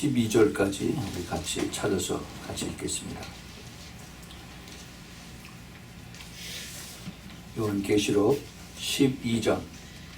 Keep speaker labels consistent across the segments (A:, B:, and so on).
A: 12절까지 우리 같이 찾아서 같이 읽겠습니다. 요한계시록 12장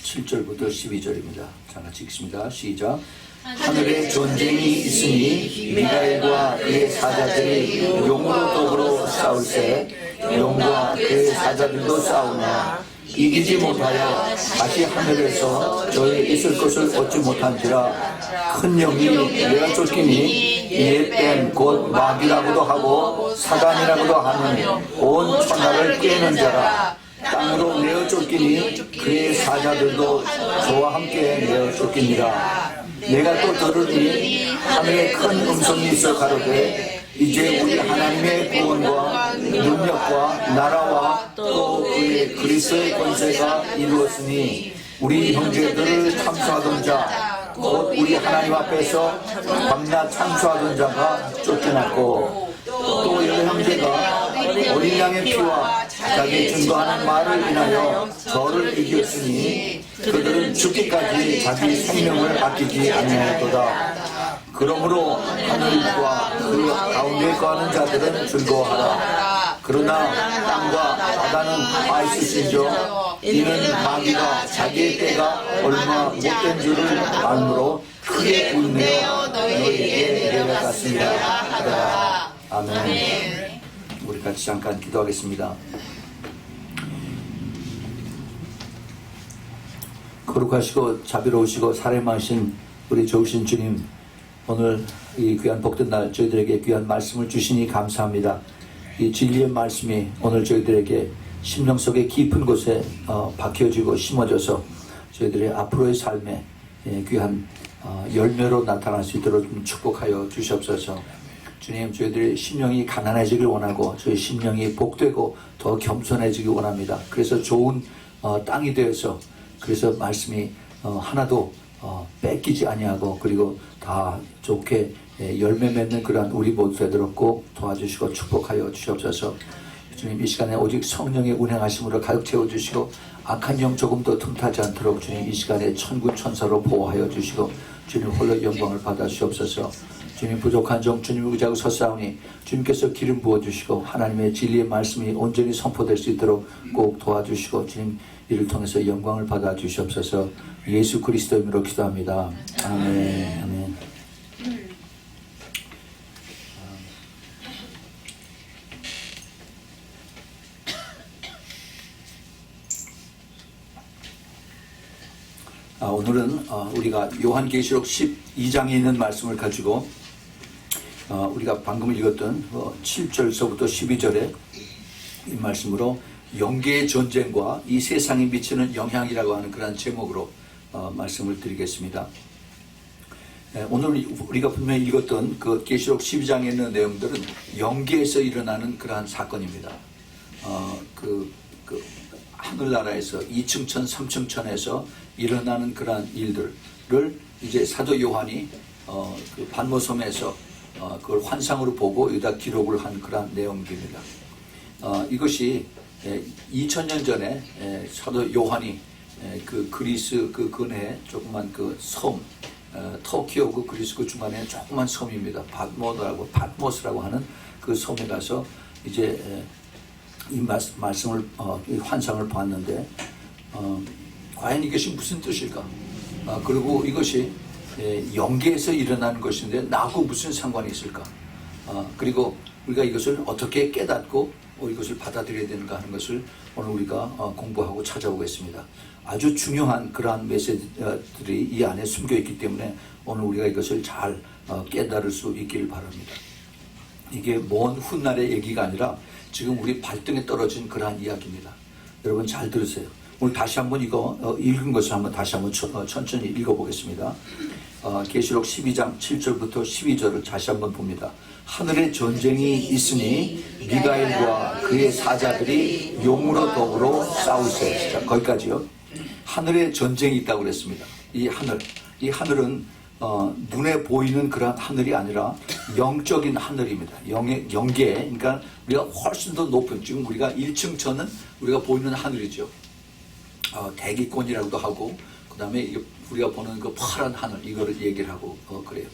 A: 7절부터 12절입니다. 자, 같이 읽습니다. 시작. 하늘에 전쟁이 있으니 미가엘과 그의 사자들이 용으로 더불어 싸울세 용과 그의 사자들도 싸우나 이기지 못하여 다시 하늘에서 저의 있을 것을 얻지 못한지라. 큰 영이 내가 쫓기니 이에 뺀 곧 마귀라고도 하고 사단이라고도 하는 온 천하를 꿰는 자라. 땅으로 내어 쫓기니 그의 사자들도 저와 함께 내어 쫓기니라. 내가 또 들으니 하늘에 큰 음성이 있어 가로되 이제 우리 하나님의 구원과 능력과 나라와 또 그의 그리스도의 권세가 이루었으니 우리 형제들을 참수하던 자 곧 우리 하나님 앞에서 밤낮 참수하던 자가 쫓겨났고 또 여러 형제가 어린 양의 피와 자기 증거하는 말을 인하여 저를 이겼으니 그들은 죽기까지 자기 생명을 아끼지 아니하였도다. 그러므로 하늘과 그 가운데 거하는 자들은 즐거워하라. 그러나 땅과 바다는 아이스신저 이는 마귀가 자기의 때가 얼마 못된 줄을 알므로 크게 울며 너희에게 내려갔습니다. 아멘. 우리 같이 잠깐 기도하겠습니다. 거룩하시고 자비로우시고 사랑하신 우리 좋으신 주님, 오늘 이 귀한 복된 날 저희들에게 귀한 말씀을 주시니 감사합니다. 이 진리의 말씀이 오늘 저희들에게 심령 속의 깊은 곳에 박혀지고 심어져서 저희들의 앞으로의 삶에 귀한 열매로 나타날 수 있도록 좀 축복하여 주시옵소서. 주님, 저희들의 심령이 가난해지길 원하고 저희 심령이 복되고 더 겸손해지길 원합니다. 그래서 좋은 땅이 되어서 그래서 말씀이 하나도 뺏기지 아니하고 그리고 다 좋게 열매 맺는 그러한 우리 모두 되도록 꼭 도와주시고 축복하여 주시옵소서. 주님, 이 시간에 오직 성령의 운행하심으로 가득 채워주시고 악한 영 조금도 틈타지 않도록 주님 이 시간에 천군 천사로 보호하여 주시고 주님 홀로 영광을 받아 주시옵소서. 주님, 부족한 종 주님을 의지하고 섰사오니 주님께서 기름 부어주시고 하나님의 진리의 말씀이 온전히 선포될 수 있도록 꼭 도와주시고 주님 이를 통해서 영광을 받아 주시옵소서. 예수 그리스도의 이름으로 기도합니다. 아멘. 아멘. 오늘은 우리가 요한계시록 12장에 있는 말씀을 가지고 우리가 방금 읽었던 7절서부터 12절의 이 말씀으로 영계의 전쟁과 이 세상에 미치는 영향이라고 하는 그런 제목으로 말씀을 드리겠습니다. 오늘 우리가 분명히 읽었던 그 계시록 12장에 있는 내용들은 영계에서 일어나는 그러한 사건입니다. 그 하늘나라에서 2층천, 3층천에서 일어나는 그러한 일들을 이제 사도 요한이 그 반모섬에서 그걸 환상으로 보고 여기다 기록을 한 그러한 내용입니다. 이것이 2000년 전에 사도 요한이 그 그리스 그 근해에 조그만 그 섬, 터키오 그 그리스 그 중간에 조그만 섬입니다. patmos라고 하는 그 섬에 가서 이제 이 말씀을 이 환상을 봤는데 과연 이것이 무슨 뜻일까? 그리고 이것이 영계에서 일어나는 것인데 나하고 무슨 상관이 있을까? 그리고 우리가 이것을 어떻게 깨닫고 이것을 받아들여야 되는가 하는 것을 오늘 우리가 공부하고 찾아보겠습니다. 아주 중요한 그러한 메시지들이 이 안에 숨겨 있기 때문에 오늘 우리가 이것을 잘 깨달을 수 있기를 바랍니다. 이게 먼 훗날의 얘기가 아니라 지금 우리 발등에 떨어진 그러한 이야기입니다. 여러분 잘 들으세요. 오늘 다시 한번 이거 읽은 것을 한번 다시 한번 천천히 읽어보겠습니다. 계시록 12장 7절부터 12절을 다시 한번 봅니다. 하늘에 전쟁이 있으니 미가엘과 그의 사자들이 용으로 더불어 싸우세. 자, 거기까지요. 하늘에 전쟁이 있다고 그랬습니다. 이 하늘은 눈에 보이는 그런 하늘이 아니라 영적인 하늘입니다. 영계, 그러니까 우리가 훨씬 더 높은, 지금 우리가 1층천은 우리가 보이는 하늘이죠. 대기권이라고도 하고, 그 다음에 우리가 보는 그 파란 하늘, 이거를 얘기를 하고 그래요.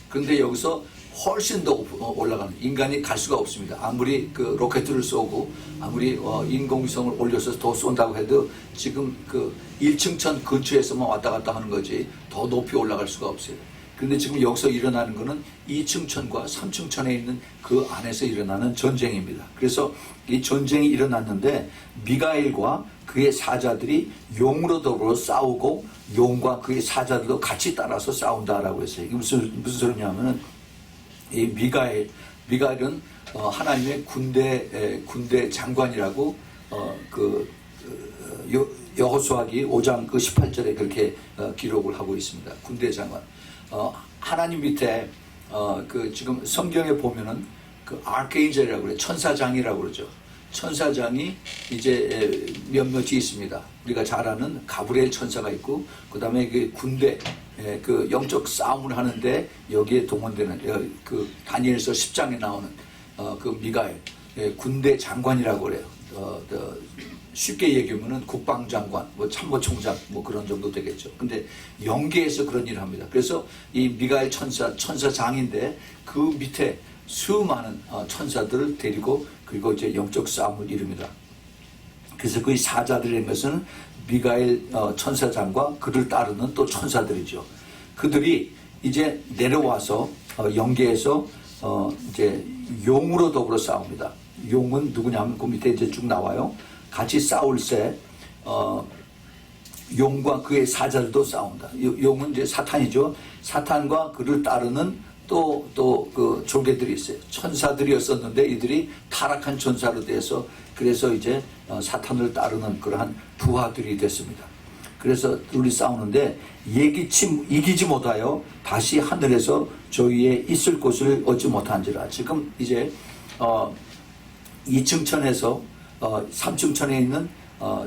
A: 그런데 여기서 훨씬 더 올라가는, 인간이 갈 수가 없습니다. 아무리 그 로켓을 쏘고 아무리 인공위성을 올려서 더 쏜다고 해도 지금 그 1층천 근처에서만 왔다 갔다 하는 거지 더 높이 올라갈 수가 없어요. 그런데 지금 여기서 일어나는 것은 2층천과 3층천에 있는 그 안에서 일어나는 전쟁입니다. 그래서 이 전쟁이 일어났는데 미가엘과 그의 사자들이 용으로 더불어 싸우고 용과 그의 사자들도 같이 따라서 싸운다라고 했어요. 이게 무슨 소리냐면은 이 미가엘은 하나님의 군대 장관이라고 여호수아기 5장 그 18절에 그렇게 기록을 하고 있습니다. 군대 장관. 하나님 밑에 그 지금 성경에 보면은 그 아크엔젤이라고 그래요. 천사장이라고 그러죠. 천사장이 이제 몇몇이 있습니다. 우리가 잘 아는 가브리엘 천사가 있고, 그 다음에 그 군대, 그 영적 싸움을 하는데 여기에 동원되는 그 다니엘서 10장에 나오는 그 미가엘, 군대 장관이라고 그래요. 쉽게 얘기하면은 국방장관, 뭐 참모총장, 뭐 그런 정도 되겠죠. 근데 영계에서 그런 일을 합니다. 그래서 이 미가엘 천사장인데 그 밑에 수많은 천사들을 데리고 그리고 이제 영적 싸움을 이룹니다. 그래서 그 사자들인 것은 미가엘 천사장과 그를 따르는 또 천사들이죠. 그들이 이제 내려와서 영계에서 이제 용으로 더불어 싸웁니다. 용은 누구냐면 그 밑에 이제 쭉 나와요. 같이 싸울 때 용과 그의 사자들도 싸운다. 용은 이제 사탄이죠. 사탄과 그를 따르는 또 그 졸개들이 있어요. 천사들이었었는데 이들이 타락한 천사로 돼서 그래서 이제 사탄을 따르는 그러한 부하들이 됐습니다. 그래서 둘이 싸우는데 이기지 못하여 다시 하늘에서 저 위에 있을 곳을 얻지 못한지라. 지금 이제 2층천에서 3층천에 있는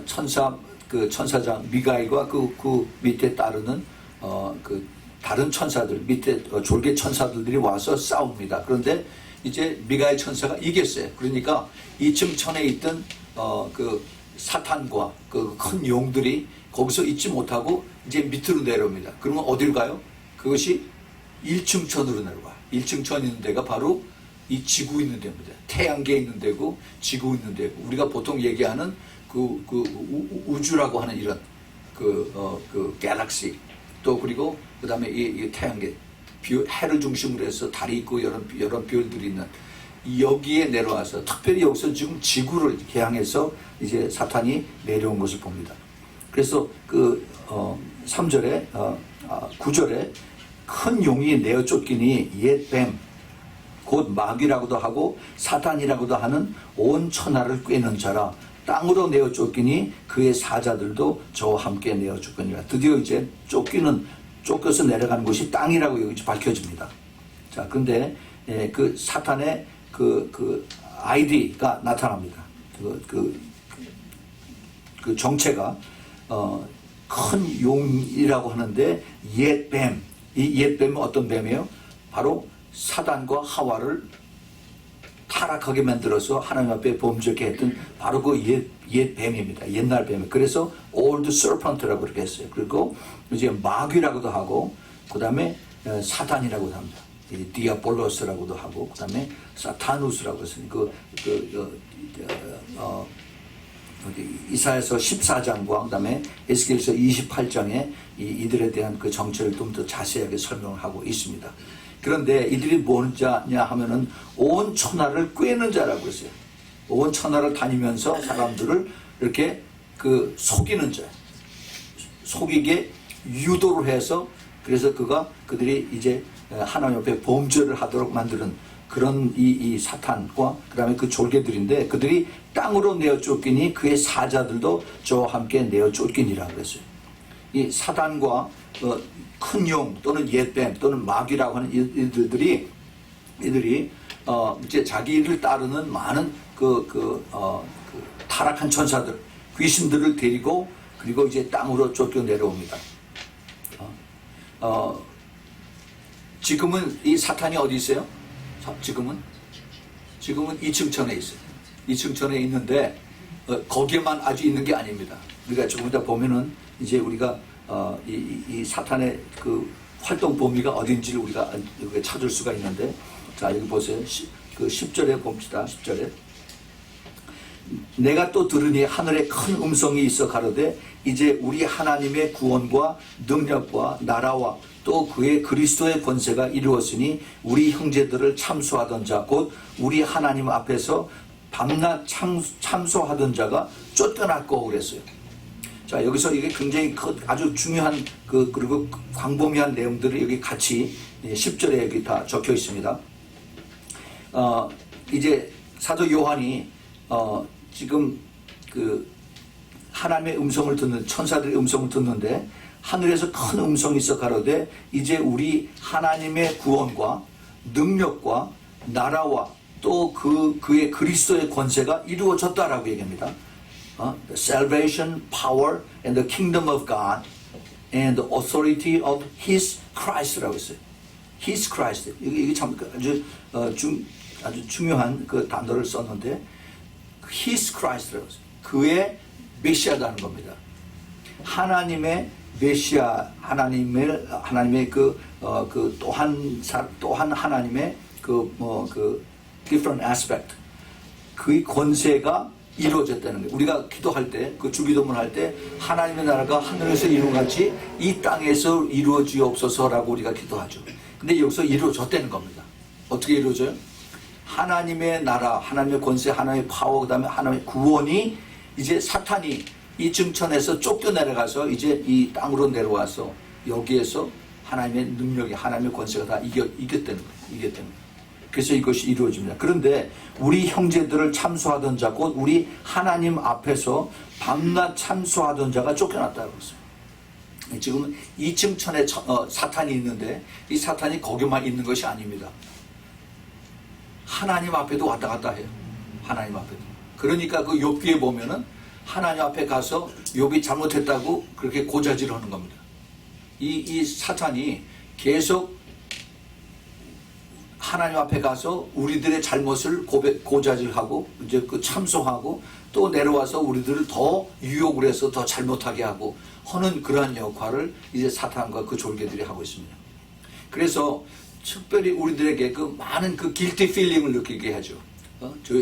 A: 천사장 미가엘과 그 밑에 따르는 그 다른 천사들, 밑에 졸개 천사들이 와서 싸웁니다. 그런데 이제 미가엘 천사가 이겼어요. 그러니까 2층 천에 있던 그 사탄과 그 큰 용들이 거기서 있지 못하고 이제 밑으로 내려옵니다. 그러면 어디로 가요? 그것이 1층 천으로 내려와. 1층 천 있는 데가 바로 이 지구 있는 데입니다. 태양계 있는 데고 지구 있는 데고, 우리가 보통 얘기하는 그 우주라고 하는 이런 그 갤럭시, 또 그리고 그 다음에 이 태양계, 해를 중심으로 해서 달이 있고 여러 별들이 있는 여기에 내려와서, 특별히 여기서 지금 지구를 향해서 이제 사탄이 내려온 것을 봅니다. 그래서 그 3절에 9절에 큰 용이 내어 쫓기니 옛 뱀 곧 마귀라고도 하고 사탄이라고도 하는 온 천하를 꿰는 자라. 땅으로 내어 쫓기니 그의 사자들도 저와 함께 내어 쫓거니라. 드디어 이제 쫓겨서 내려가는 곳이 땅이라고 여기 밝혀집니다. 자, 근데 그 사탄의 그 아이디가 나타납니다. 그 정체가 큰 용이라고 하는데 옛 뱀. 이 옛 뱀은 어떤 뱀이에요? 바로 사단과 하와를 타락하게 만들어서 하나님 앞에 범죄케 했던 바로 그 옛 뱀입니다. 옛날 뱀. 그래서 old serpent라고 그렇게 했어요. 그리고 이제 마귀라고도 하고, 그 다음에 사단이라고도 합니다. 디아볼로스라고도 하고, 그 다음에 사타누스라고 했어요. 이사야서 14장과 그 다음에 에스겔서 28장에 이들에 대한 그 정체를 좀 더 자세하게 설명을 하고 있습니다. 그런데 이들이 뭔 자냐 하면은 온 천하를 꿰는 자라고 했어요. 온 천하를 다니면서 사람들을 이렇게 그 속이는 자, 속이게 유도를 해서, 그래서 그들이 이제 하나님 앞에 범죄를 하도록 만드는 그런 이 사탄과 그 다음에 그 졸개들인데, 그들이 땅으로 내어 쫓기니 그의 사자들도 저와 함께 내어 쫓기니라 그랬어요. 이 사단과 큰 용 또는 옛뱀 또는 마귀라고 하는 이들이 이제 자기를 따르는 많은 그 타락한 천사들, 귀신들을 데리고 그리고 이제 땅으로 쫓겨 내려옵니다. 지금은 이 사탄이 어디 있어요? 지금은 2층천에 있어요. 2층천에 있는데 거기에만 아주 있는 게 아닙니다. 우리가 조금 이따 보면은 이제 우리가 이 사탄의 그 활동 범위가 어딘지를 우리가 찾을 수가 있는데, 자 여기 보세요. 그 10절에 봅시다. 10절에 내가 또 들으니 하늘에 큰 음성이 있어 가로되 이제 우리 하나님의 구원과 능력과 나라와 또 그의 그리스도의 권세가 이루었으니 우리 형제들을 참소하던 자 곧 우리 하나님 앞에서 밤낮 참소하던 자가 쫓겨났고 그랬어요. 자 여기서 이게 굉장히 아주 중요한 그리고 광범위한 내용들이 여기 같이 10절에 여기 다 적혀 있습니다. 이제 사도 요한이 지금 그 하나님의 음성을 듣는 천사들의 음성을 듣는데 하늘에서 큰 음성이 있어 가로되 이제 우리 하나님의 구원과 능력과 나라와 또 그의 그리스도의 권세가 이루어졌다라고 얘기합니다. The salvation, power, and the kingdom of God, and the authority of His Christ라고 했어요. His Christ. 이게 참 아주 중요한 그 단어를 썼는데, His Christ라고 했어요. 그의 메시아라는 겁니다. 하나님의 메시아, 하나님의 또한 하나님의 different aspect, 그의 권세가 이루어졌다는 거예요. 우리가 기도할 때, 그 주기도문 할 때 하나님의 나라가 하늘에서 이루어같이 이 땅에서 이루어지옵소서라고 우리가 기도하죠. 근데 여기서 이루어졌다는 겁니다. 어떻게 이루어져요? 하나님의 나라, 하나님의 권세, 하나님의 파워, 그 다음에 하나님의 구원이 이제 사탄이 이 증천에서 쫓겨내려가서 이제 이 땅으로 내려와서 여기에서 하나님의 능력이, 하나님의 권세가 다 이겼다는 거예요. 그래서 이것이 이루어집니다. 그런데 우리 형제들을 참소하던 자, 곧 우리 하나님 앞에서 밤낮 참소하던 자가 쫓겨났다고 했어요. 지금 이 증천에 사탄이 있는데 이 사탄이 거기만 있는 것이 아닙니다. 하나님 앞에도 왔다 갔다 해요. 하나님 앞에도. 그러니까 그 욥기에 보면은 하나님 앞에 가서 욥이 잘못했다고 그렇게 고자질을 하는 겁니다. 이 사탄이 계속 하나님 앞에 가서 우리들의 잘못을 고자질하고 이제 그 참소하고 또 내려와서 우리들을 더 유혹을 해서 더 잘못하게 하고 하는 그러한 역할을 이제 사탄과 그 졸개들이 하고 있습니다. 그래서 특별히 우리들에게 그 많은 그 guilty feeling을 느끼게 하죠.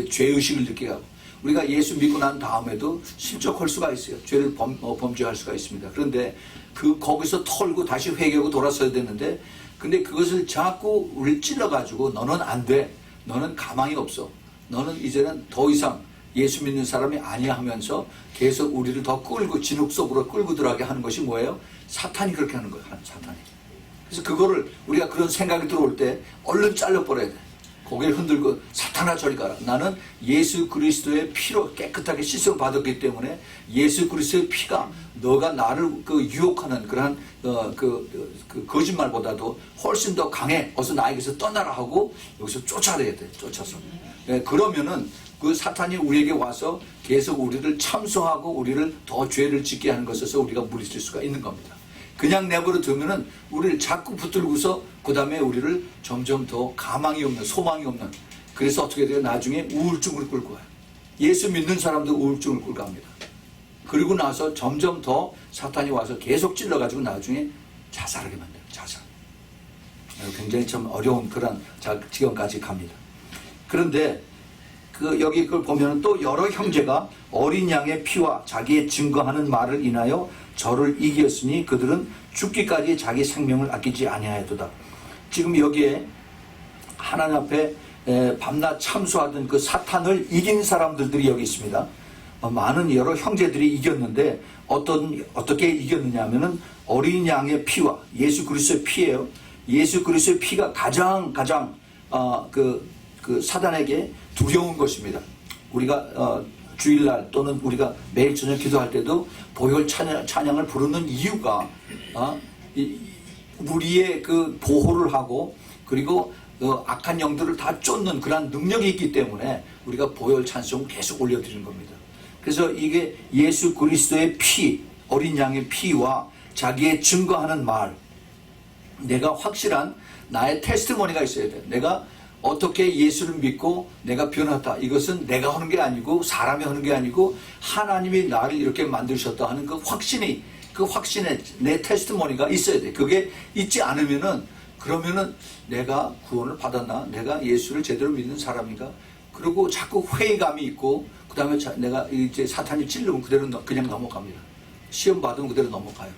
A: 죄의식을 느끼게 하고 우리가 예수 믿고 난 다음에도 실족할 수가 있어요. 죄를 범죄할 수가 있습니다. 그런데 거기서 털고 다시 회개하고 돌아서야 되는데 근데 그것을 자꾸 우리를 찔러가지고 너는 안 돼. 너는 가망이 없어. 너는 이제는 더 이상 예수 믿는 사람이 아니야 하면서 계속 우리를 더 끌고 진흙 속으로 끌고 들어가게 하는 것이 뭐예요? 사탄이 그렇게 하는 거예요. 사탄이. 그래서 그거를 우리가 그런 생각이 들어올 때 얼른 잘라버려야 돼. 고개를 흔들고 사탄아 저리 가라. 나는 예수 그리스도의 피로 깨끗하게 씻음 받았기 때문에 예수 그리스도의 피가 너가 나를 유혹하는 그러한 거짓말보다도 훨씬 더 강해. 어서 나에게서 떠나라 하고 여기서 쫓아내야 돼. 쫓아서. 네, 그러면은 그 사탄이 우리에게 와서 계속 우리를 참소하고 우리를 더 죄를 짓게 하는 것에서 우리가 물리칠 수가 있는 겁니다. 그냥 내버려 두면은 우리를 자꾸 붙들고서 그 다음에 우리를 점점 더 가망이 없는, 소망이 없는, 그래서 어떻게 돼요? 나중에 우울증을 끌고 와요. 예수 믿는 사람도 우울증을 끌고 갑니다. 그리고 나서 점점 더 사탄이 와서 계속 찔러가지고 나중에 자살하게 만들어요. 자살. 굉장히 참 어려운 그런 지경까지 갑니다. 그런데 여기 그걸 보면 또 여러 형제가 어린 양의 피와 자기의 증거하는 말을 인하여 저를 이겼으니 그들은 죽기까지 자기 생명을 아끼지 아니하였도다. 지금 여기에 하나님 앞에 밤낮 참소하던 그 사탄을 이긴 사람들이 여기 있습니다. 많은 여러 형제들이 이겼는데 어떻게 이겼느냐 하면은 어린 양의 피와 예수 그리스도의 피예요. 예수 그리스도의 피가 가장 그 사단에게 두려운 것입니다. 우리가 주일날 또는 우리가 매일 저녁 기도할 때도 보혈 찬양을 부르는 이유가 우리의 그 보호를 하고 그리고 악한 영들을 다 쫓는 그러한 능력이 있기 때문에 우리가 보혈 찬송을 계속 올려드리는 겁니다. 그래서 이게 예수 그리스도의 피, 어린 양의 피와 자기의 증거하는 말, 내가 확실한 나의 테스티모니가 있어야 돼. 내가 어떻게 예수를 믿고 내가 변했다. 이것은 내가 하는 게 아니고 사람이 하는 게 아니고 하나님이 나를 이렇게 만드셨다 하는 그 그 확신에 내 테스트모니가 있어야 돼. 그게 있지 않으면은 그러면은 내가 구원을 받았나? 내가 예수를 제대로 믿는 사람인가? 그리고 자꾸 회의감이 있고 그 다음에 내가 이제 사탄이 찔르면 그대로 그냥 넘어갑니다. 시험 받으면 그대로 넘어가요.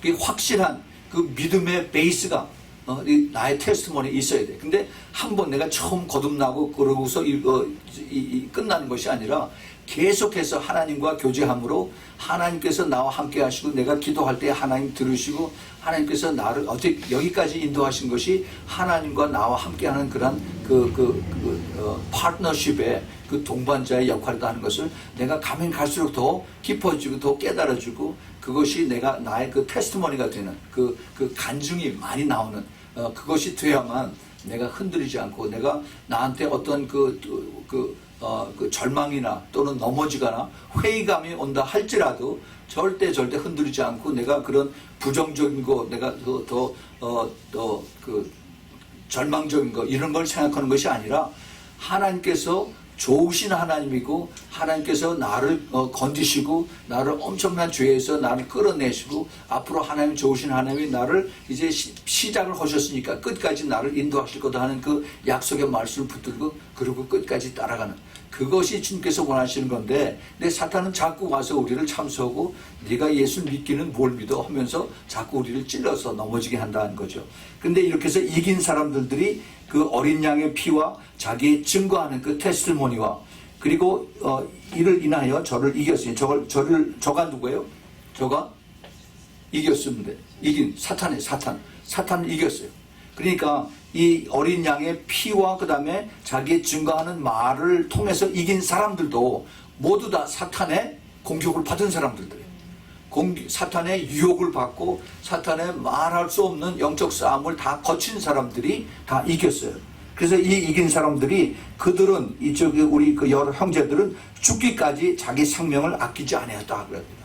A: 그 확실한 그 믿음의 베이스가 나의 테스트모니에 있어야 돼. 근데 한 번 내가 처음 거듭나고 그러고서 끝나는 것이 아니라 계속해서 하나님과 교제함으로 하나님께서 나와 함께 하시고 내가 기도할 때 하나님 들으시고 하나님께서 나를 어떻게 여기까지 인도하신 것이 하나님과 나와 함께하는 그런 파트너십의 그 동반자의 역할이다 하는 것을 내가 가면 갈수록 더 깊어지고 더 깨달아지고 그것이 나의 그 테스트머니가 되는 그 간증이 많이 나오는 그것이 돼야만 내가 흔들리지 않고 내가 나한테 어떤 그 절망이나 또는 넘어지거나 회의감이 온다 할지라도 절대 흔들리지 않고 내가 그런 부정적인 거 내가 그 절망적인 거 이런 걸 생각하는 것이 아니라 하나님께서 좋으신 하나님이고 하나님께서 나를 건지시고 나를 엄청난 죄에서 나를 끌어내시고 앞으로 하나님 좋으신 하나님이 나를 이제 시작을 하셨으니까 끝까지 나를 인도하실 거다 하는 그 약속의 말씀을 붙들고 그리고 끝까지 따라가는 그것이 주님께서 원하시는 건데 근데 사탄은 자꾸 와서 우리를 참소하고 네가 예수를 믿기는 뭘 믿어 하면서 자꾸 우리를 찔러서 넘어지게 한다는 거죠. 근데 이렇게 해서 이긴 사람들이 그 어린 양의 피와 자기의 증거하는 그 테스트모니와 그리고 이를 인하여 저를 이겼으니 저가 누구예요? 저가 이겼습니다. 이긴 사탄을 이겼어요. 그러니까 이 어린 양의 피와 그 다음에 자기의 증거하는 말을 통해서 이긴 사람들도 모두 다 사탄의 공격을 받은 사람들이에요. 사탄의 유혹을 받고 사탄의 말할 수 없는 영적 싸움을 다 거친 사람들이 다 이겼어요. 그래서 이 이긴 사람들이 그들은 이쪽에 우리 그 여러 형제들은 죽기까지 자기 생명을 아끼지 아니었다 그럽니다.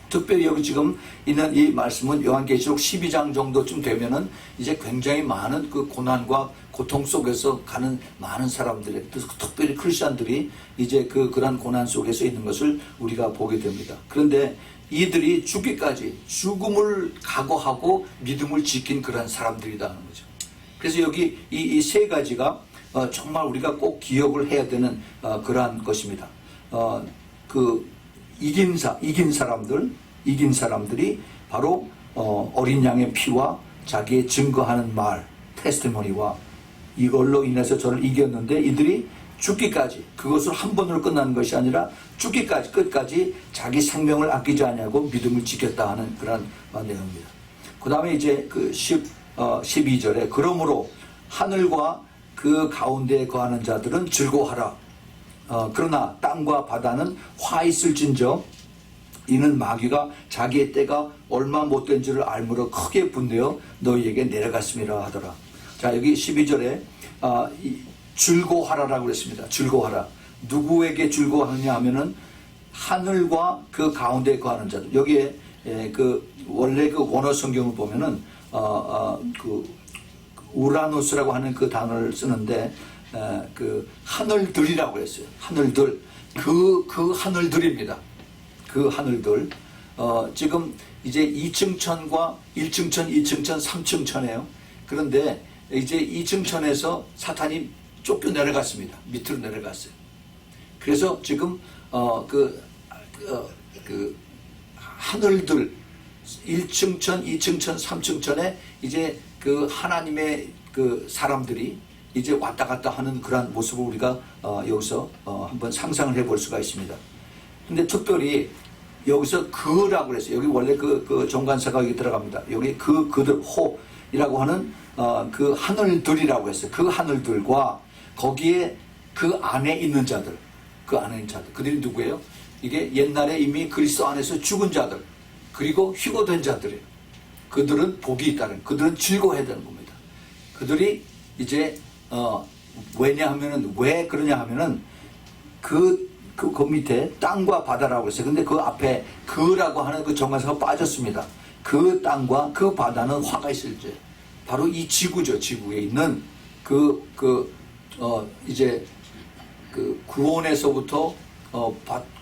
A: 특별히 여기 지금 있는 이 말씀은 요한계시록 12장 정도쯤 되면은 이제 굉장히 많은 그 고난과 고통 속에서 가는 많은 사람들이 특별히 크리스천들이 이제 그런 고난 속에서 있는 것을 우리가 보게 됩니다. 그런데 이들이 죽기까지 죽음을 각오하고 믿음을 지킨 그런 사람들이라는 거죠. 그래서 여기 이 세 가지가 정말 우리가 꼭 기억을 해야 되는 그러한 것입니다. 이긴 사람들이 바로 어린 양의 피와 자기의 증거하는 말, 테스티모니와 이걸로 인해서 저를 이겼는데 이들이 죽기까지 그것을 한 번으로 끝나는 것이 아니라 죽기까지 끝까지 자기 생명을 아끼지 않냐고 믿음을 지켰다 하는 그런 내용입니다. 그 다음에 이제 12절에 그러므로 하늘과 그 가운데에 거하는 자들은 즐거워하라. 그러나 땅과 바다는 화 있을진저 이는 마귀가 자기의 때가 얼마 못된 줄을 알므로 크게 분되어 너희에게 내려갔음이라 하더라. 자, 여기 12절에 즐거워하라라고 그랬습니다. 즐거워하라. 누구에게 즐거워하느냐 하면은 하늘과 그 가운데에 거하는 자들. 여기에 원래 그 원어 성경을 보면은 우라노스라고 하는 그 단어를 쓰는데 하늘들이라고 했어요. 하늘들. 그 하늘들입니다. 그 하늘들. 지금 이제 2층 천과 1층 천, 2층 천, 3층 천이에요. 그런데 이제 2층 천에서 사탄이 쫓겨 내려갔습니다. 밑으로 내려갔어요. 그래서 지금 하늘들 1층 천, 2층 천, 3층 천에 이제 그 하나님의 그 사람들이 이제 왔다 갔다 하는 그러한 모습을 우리가 여기서 한번 상상을 해볼 수가 있습니다. 근데 특별히 여기서 그라고 그랬어요. 여기 원래 그 정관사가 여기 들어갑니다. 여기 그들 호이라고 하는 그 하늘들이라고 했어요. 그 하늘들과 거기에 그 안에 있는 자들, 그들이 누구예요? 이게 옛날에 이미 그리스도 안에서 죽은 자들, 그리고 휴거된 자들이에요. 그들은 복이 있다는, 그들은 즐거워해야 되는 겁니다. 그들이 이제 왜냐하면은 왜 그러냐 하면은 그 밑에 땅과 바다라고 했어요. 근데 그 앞에 그라고 하는 그 정관사가 빠졌습니다. 그 땅과 그 바다는 화가 있을지 바로 이 지구죠. 지구에 있는 이제 구원에서부터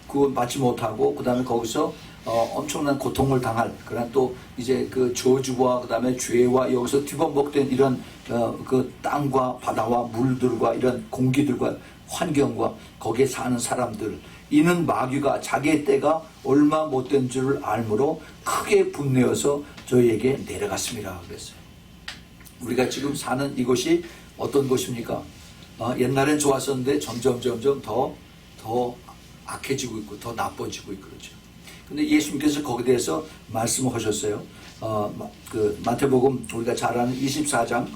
A: 구원 받지 못하고 그 다음에 거기서 엄청난 고통을 당할, 그러나 또 이제 그 저주와 그다음에 죄와 여기서 뒤범벅된 이런 그 땅과 바다와 물들과 이런 공기들과 환경과 거기에 사는 사람들, 이는 마귀가 자기의 때가 얼마 못된 줄을 알므로 크게 분내어서 저희에게 내려갔습니다. 그랬어요. 우리가 지금 사는 이곳이 어떤 곳입니까? 옛날엔 좋았었는데 점점 더 악해지고 있고 더 나빠지고 있고 그렇죠. 근데 예수님께서 거기에 대해서 말씀을 하셨어요. 그 마태복음 우리가 잘 아는 24장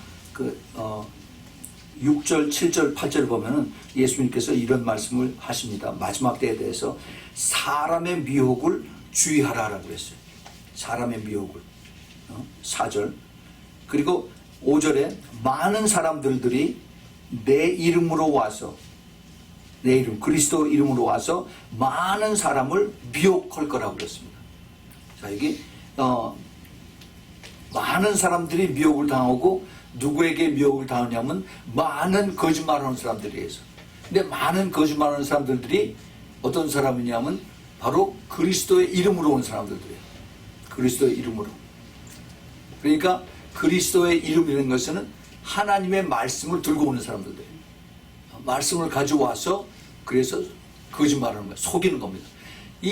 A: 6절, 7절, 8절 보면은 예수님께서 이런 말씀을 하십니다. 마지막 때에 대해서 사람의 미혹을 주의하라라고 했어요. 사람의 미혹을. 4절. 그리고 5절에 많은 사람들이 내 이름으로 와서, 내 이름, 그리스도 이름으로 와서 많은 사람을 미혹할 거라고 그랬습니다. 자, 여기 많은 사람들이 미혹을 당하고 누구에게 미혹을 당하냐면 많은 거짓말하는 사람들에 의해서. 근데 많은 거짓말하는 사람들이 어떤 사람이냐면 바로 그리스도의 이름으로 온 사람들이에요. 그리스도의 이름으로. 그러니까 그리스도의 이름이라는 것은 하나님의 말씀을 들고 오는 사람들이에요. 말씀을 가져와서 그래서 거짓말하는 거예요. 속이는 겁니다. 이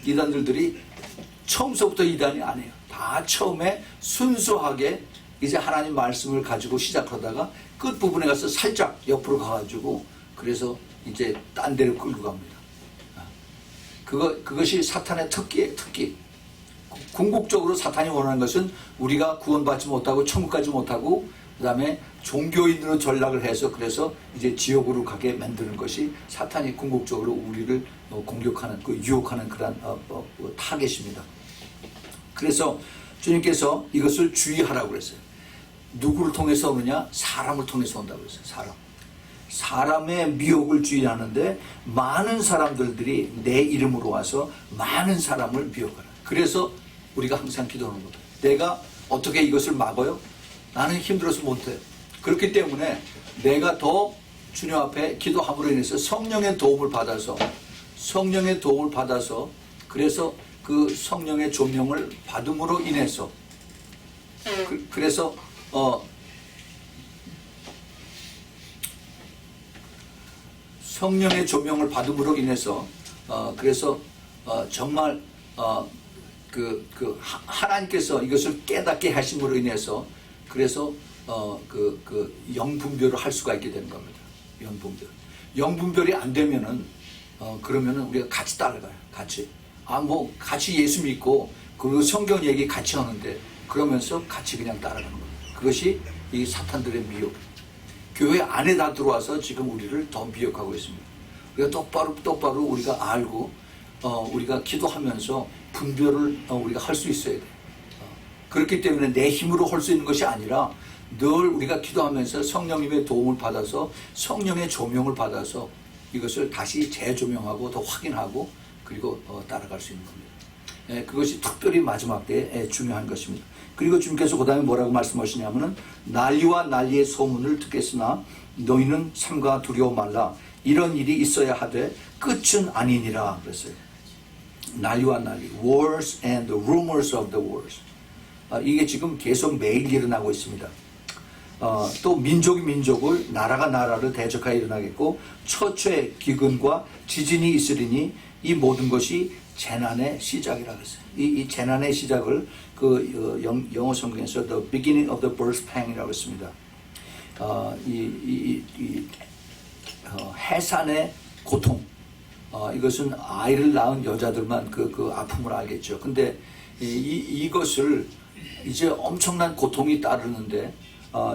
A: 이단들이 처음서부터 이단이 아니에요. 다 처음에 순수하게 이제 하나님 말씀을 가지고 시작하다가 끝부분에 가서 살짝 옆으로 가가지고 그래서 이제 딴 데로 끌고 갑니다. 그것이 사탄의 특기예요. 특기. 궁극적으로 사탄이 원하는 것은 우리가 구원받지 못하고 천국 가지 못하고 그 다음에 종교인으로 전락을 해서 그래서 이제 지옥으로 가게 만드는 것이 사탄이 궁극적으로 우리를 공격하는, 유혹하는 그런 타겟입니다. 그래서 주님께서 이것을 주의하라고 그랬어요. 누구를 통해서 오느냐? 사람을 통해서 온다고 그랬어요. 사람의 미혹을 주의하는데 많은 사람들이 내 이름으로 와서 많은 사람을 미혹하라. 그래서 우리가 항상 기도하는 거예요. 내가 어떻게 이것을 막아요? 나는 힘들어서 못해요. 그렇기 때문에 내가 더 주님 앞에 기도함으로 인해서 성령의 도움을 받아서 그래서 그 성령의 조명을 받음으로 인해서 그래서 성령의 조명을 받음으로 인해서 그래서 정말 하나님께서 이것을 깨닫게 하심으로 인해서 그래서 영분별을 할 수가 있게 되는 겁니다. 영분별이 안 되면은 그러면은 우리가 같이 따라가요. 같이 예수 믿고 그리고 성경 얘기 같이 하는데 그러면서 같이 그냥 따라가는 거예요. 그것이 이 사탄들의 미혹. 교회 안에 다 들어와서 지금 우리를 더 미혹하고 있습니다. 우리가 똑바로 우리가 알고 우리가 기도하면서 분별을 우리가 할 수 있어야 돼요. 그렇기 때문에 내 힘으로 할 수 있는 것이 아니라 늘 우리가 기도하면서 성령님의 도움을 받아서 성령의 조명을 받아서 이것을 다시 재조명하고 더 확인하고 그리고 따라갈 수 있는 겁니다. 그것이 특별히 마지막 때에 중요한 것입니다. 그리고 주님께서 그 다음에 뭐라고 말씀하시냐면은 난리와 난리의 소문을 듣겠으나 너희는 삼가 두려워 말라. 이런 일이 있어야 하되 끝은 아니니라 그랬어요. 난리와 난리, wars and the rumors of the wars. 이게 지금 계속 매일 일어나고 있습니다. 또 민족이 민족을, 나라가 나라를 대적하여 일어나겠고 처처의 기근과 지진이 있으리니 이 모든 것이 재난의 시작이라고 했어요. 이 재난의 시작을 영어 성경에서 the beginning of the birth pang이라고 했습니다. 해산의 고통. 이것은 아이를 낳은 여자들만 그 아픔을 알겠죠. 근데 이것을 이제 엄청난 고통이 따르는데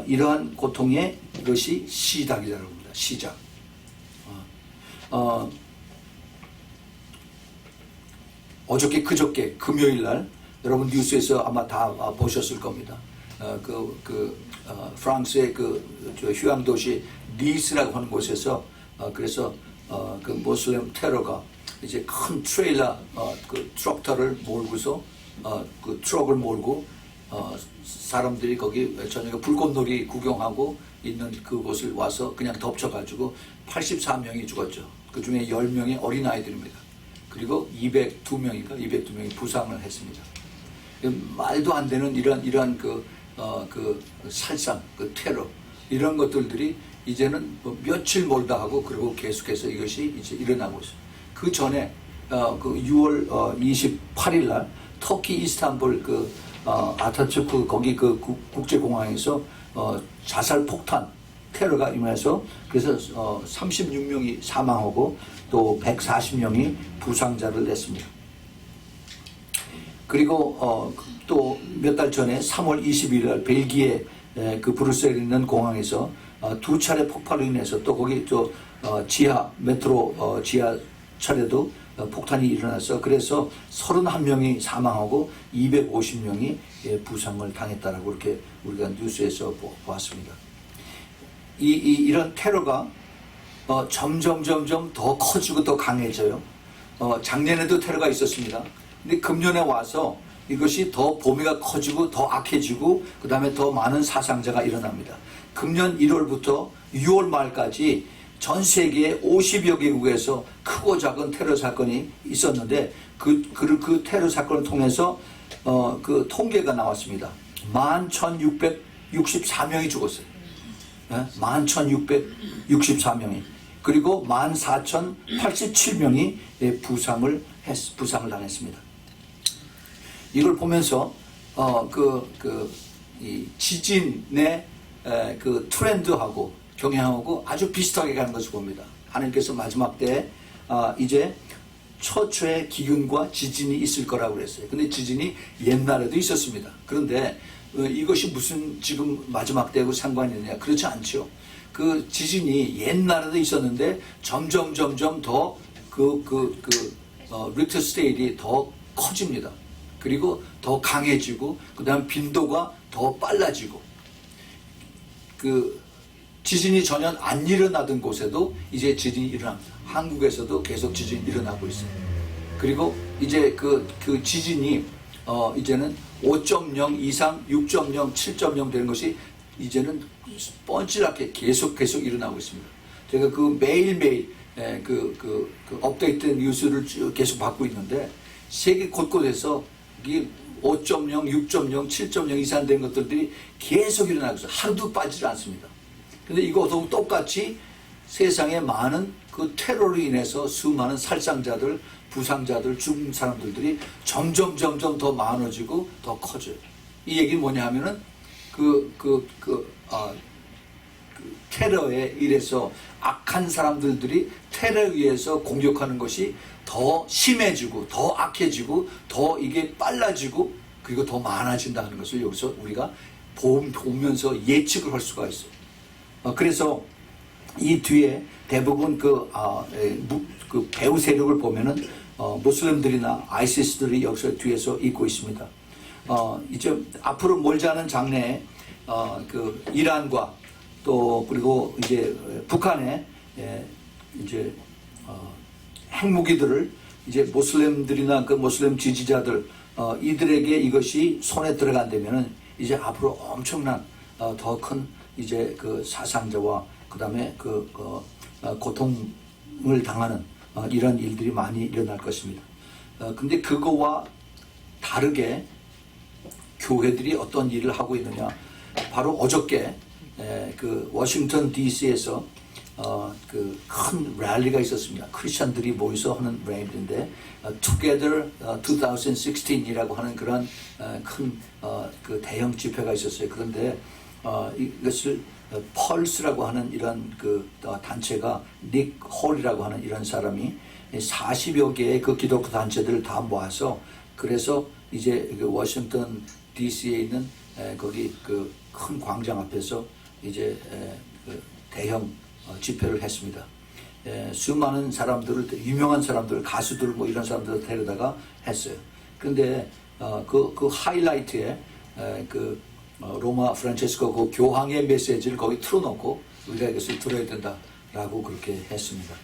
A: 이러한 고통의 이것이 시작이라고 합니다. 시작. 어저께 그저께 금요일 날 여러분 뉴스에서 아마 다 보셨을 겁니다. 프랑스의 휴양 도시 니스라고 하는 곳에서 그래서 그 모슬렘 테러가 이제 큰 트레일러 트럭터를 몰고서 그 트럭을 몰고 사람들이 거기 저녁에 불꽃놀이 구경하고 있는 그곳을 와서 그냥 덮쳐가지고 84명이 죽었죠. 그 중에 10명이 어린아이들입니다. 그리고 202명인가 202명이 부상을 했습니다. 말도 안 되는 이러한 그 살상, 그 테러 이런 것들이 이제는 뭐 며칠 몰다 하고 그리고 계속해서 이것이 이제 일어나고 있어요. 그 전에 그 6월 28일 날 터키 이스탄불 아타투르크 거기 그 국제공항에서 자살 폭탄 테러가 임해서 그래서 36명이 사망하고 또 140명이 부상자를 냈습니다. 그리고 또 몇 달 전에 3월 22일 날 벨기에 그 브뤼셀에 있는 공항에서 두 차례 폭발로 인해서 또 거기 또 지하 메트로 지하철에도 폭탄이 일어나서 그래서 31명이 사망하고 250명이 부상을 당했다라고 이렇게 우리가 뉴스에서 보았습니다. 이런 테러가 점점 더 커지고 더 강해져요. 작년에도 테러가 있었습니다. 근데 금년에 와서 이것이 더 범위가 커지고 더 악해지고 그 다음에 더 많은 사상자가 일어납니다. 금년 1월부터 6월 말까지 전 세계 50여 개국에서 크고 작은 테러 사건이 있었는데 그 테러 사건을 통해서 그 통계가 나왔습니다. 11,664명이 죽었어요. 11,664명이. 그리고 14,087명이 부상을 당했습니다. 이걸 보면서 이 지진의 그 트렌드하고 경향하고 아주 비슷하게 가는 것을 봅니다. 하나님께서 마지막 때에 이제 초초의 기근과 지진이 있을 거라고 그랬어요. 근데 지진이 옛날에도 있었습니다. 그런데 이것이 무슨 지금 마지막 때하고 상관이 있느냐? 그렇지 않죠. 그 지진이 옛날에도 있었는데 점점 더 리터 스테이트가 더 커집니다. 그리고 더 강해지고 그 다음 빈도가 더 빨라지고 그 지진이 전혀 안 일어나던 곳에도 이제 지진이 일어납니다. 한국에서도 계속 지진이 일어나고 있어요. 그리고 이제 그 지진이 이제는 5.0 이상 6.0, 7.0 되는 것이 이제는 뻔질하게 계속 일어나고 있습니다. 제가 그 매일매일 그 업데이트된 뉴스를 쭉 계속 받고 있는데 세계 곳곳에서 이게 5.0, 6.0, 7.0 이상 된 것들이 계속 일어나고 있어요. 하루도 빠지지 않습니다. 근데 이것도 똑같이 세상에 많은 그 테러로 인해서 수많은 살상자들, 부상자들, 죽은 사람들이 점점 더 많아지고 더 커져요. 이 얘기는 뭐냐 하면은 테러에 의해서 악한 사람들이 테러에 의해서 공격하는 것이 더 심해지고 더 악해지고 더 이게 빨라지고 그리고 더 많아진다는 것을 여기서 우리가 보면서 예측을 할 수가 있어요. 그래서 이 뒤에 대부분 그 배후 세력을 보면은 무슬림들이나 아이시스들이 여기서 뒤에서 있고 있습니다. 이제 앞으로 멀지 않은 장래에 그 이란과 또 그리고 이제 북한의 이제 핵무기들을 이제 무슬림들이나 그 무슬림 지지자들 이들에게 이것이 손에 들어간다면은 이제 앞으로 엄청난 더 큰 이제 그 사상자와 그 다음에 고통을 당하는 이런 일들이 많이 일어날 것입니다. 근데 그거와 다르게 교회들이 어떤 일을 하고 있느냐? 바로 어저께 그 워싱턴 DC에서 그 큰 랠리가 있었습니다. 크리스천들이 모여서 하는 랠리인데 Together 2016이라고 하는 그런 큰 그 대형 집회가 있었어요. 그런데 이것을 펄스라고 하는 이런 그 단체가 닉 홀이라고 하는 이런 사람이 40여 개의 그 기독교 단체들을 다 모아서 그래서 이제 그 워싱턴 DC에 있는 거기 그 큰 광장 앞에서 이제 그 대형 집회를 했습니다. 수많은 사람들을 유명한 사람들 가수들 뭐 이런 사람들을 데려다가 했어요. 그런데 그 하이라이트에 로마 프란체스코 그 교황의 메시지를 거기 틀어놓고 우리가 이것을 들어야 된다라고 그렇게 했습니다.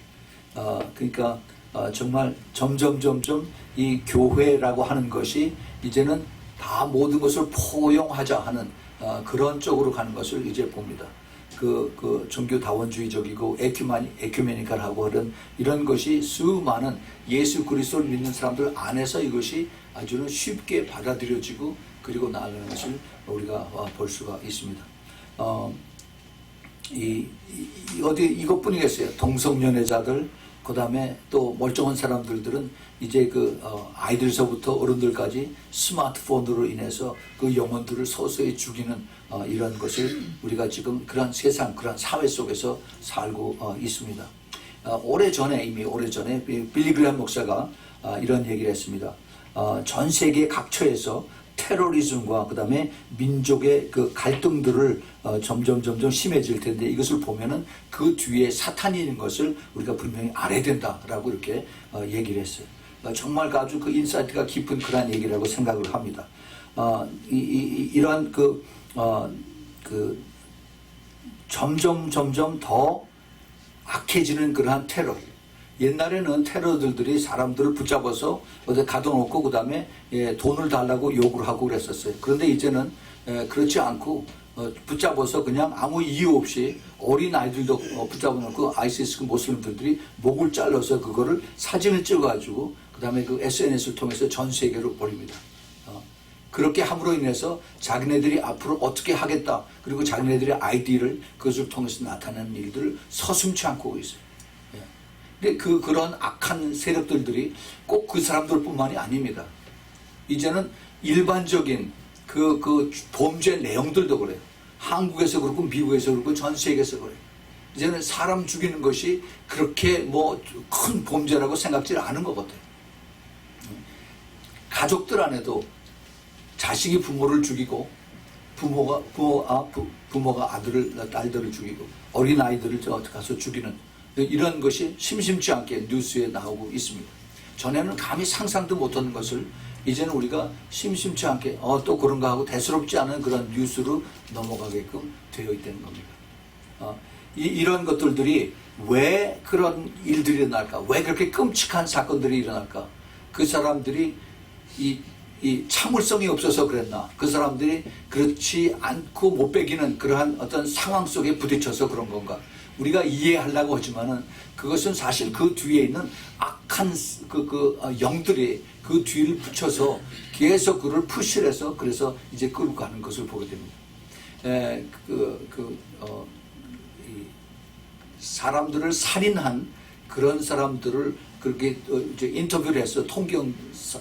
A: 그러니까 정말 점점 이 교회라고 하는 것이 이제는 다 모든 것을 포용하자 하는 그런 쪽으로 가는 것을 이제 봅니다. 그 종교 다원주의적이고 에큐메니컬하고 그런 이런 것이 수많은 예수 그리스도를 믿는 사람들 안에서 이것이 아주 쉽게 받아들여지고 그리고 나아가는 것을 우리가 볼 수가 있습니다. 이것뿐이겠어요. 동성연애자들, 그 다음에 또 멀쩡한 사람들은 이제 아이들서부터 어른들까지 스마트폰으로 인해서 그 영혼들을 서서히 죽이는 이런 것을 우리가 지금 그런 세상, 그런 사회 속에서 살고 있습니다. 이미 오래전에 빌리 그레이엄 목사가 이런 얘기를 했습니다. 전 세계 각처에서 테러리즘과 그 다음에 민족의 그 갈등들을 점점 심해질 텐데 이것을 보면은 그 뒤에 사탄이 있는 것을 우리가 분명히 알아야 된다라고 이렇게 얘기를 했어요. 정말 아주 그 인사이트가 깊은 그런 얘기라고 생각을 합니다. 이러한 점점 더 악해지는 그러한 테러. 옛날에는 테러들이 사람들을 붙잡아서 어디 가둬놓고 그 다음에 돈을 달라고 요구를 하고 그랬었어요. 그런데 이제는 그렇지 않고 붙잡아서 그냥 아무 이유 없이 어린 아이들도 붙잡아놓고 아이시스 모슬림들이 목을 잘라서 그거를 사진을 찍어가지고 그 다음에 그 SNS를 통해서 전 세계로 보냅니다. 그렇게 함으로 인해서 자기네들이 앞으로 어떻게 하겠다, 그리고 자기네들의 아이디를 그것을 통해서 나타내는 일들을 서슴지 않고 오고 있어요. 근데 그런 악한 세력들이 꼭 그 사람들뿐만이 아닙니다. 이제는 일반적인 그 범죄 내용들도 그래요. 한국에서 그렇고 미국에서 그렇고 전 세계에서 그래요. 이제는 사람 죽이는 것이 그렇게 큰 범죄라고 생각지 않은 것 같아요. 가족들 안에도 자식이 부모를 죽이고 부모가 딸들을 죽이고 어린 아이들을 가서 죽이는 이런 것이 심심치 않게 뉴스에 나오고 있습니다. 전에는 감히 상상도 못하는 것을 이제는 우리가 심심치 않게 또 그런가 하고 대수롭지 않은 그런 뉴스로 넘어가게끔 되어 있다는 겁니다. 이런 것들이 왜 그런 일들이 일어날까? 왜 그렇게 끔찍한 사건들이 일어날까? 그 사람들이 이 참을성이 없어서 그랬나? 그 사람들이 그렇지 않고 못 배기는 그러한 어떤 상황 속에 부딪혀서 그런 건가? 우리가 이해하려고 하지만은 그것은 사실 그 뒤에 있는 악한 영들이 그 뒤를 붙여서 계속 그를 푸시를 해서 그래서 이제 끌고 가는 것을 보게 됩니다. 사람들을 살인한 그런 사람들을 그렇게 이제 인터뷰를 해서 통경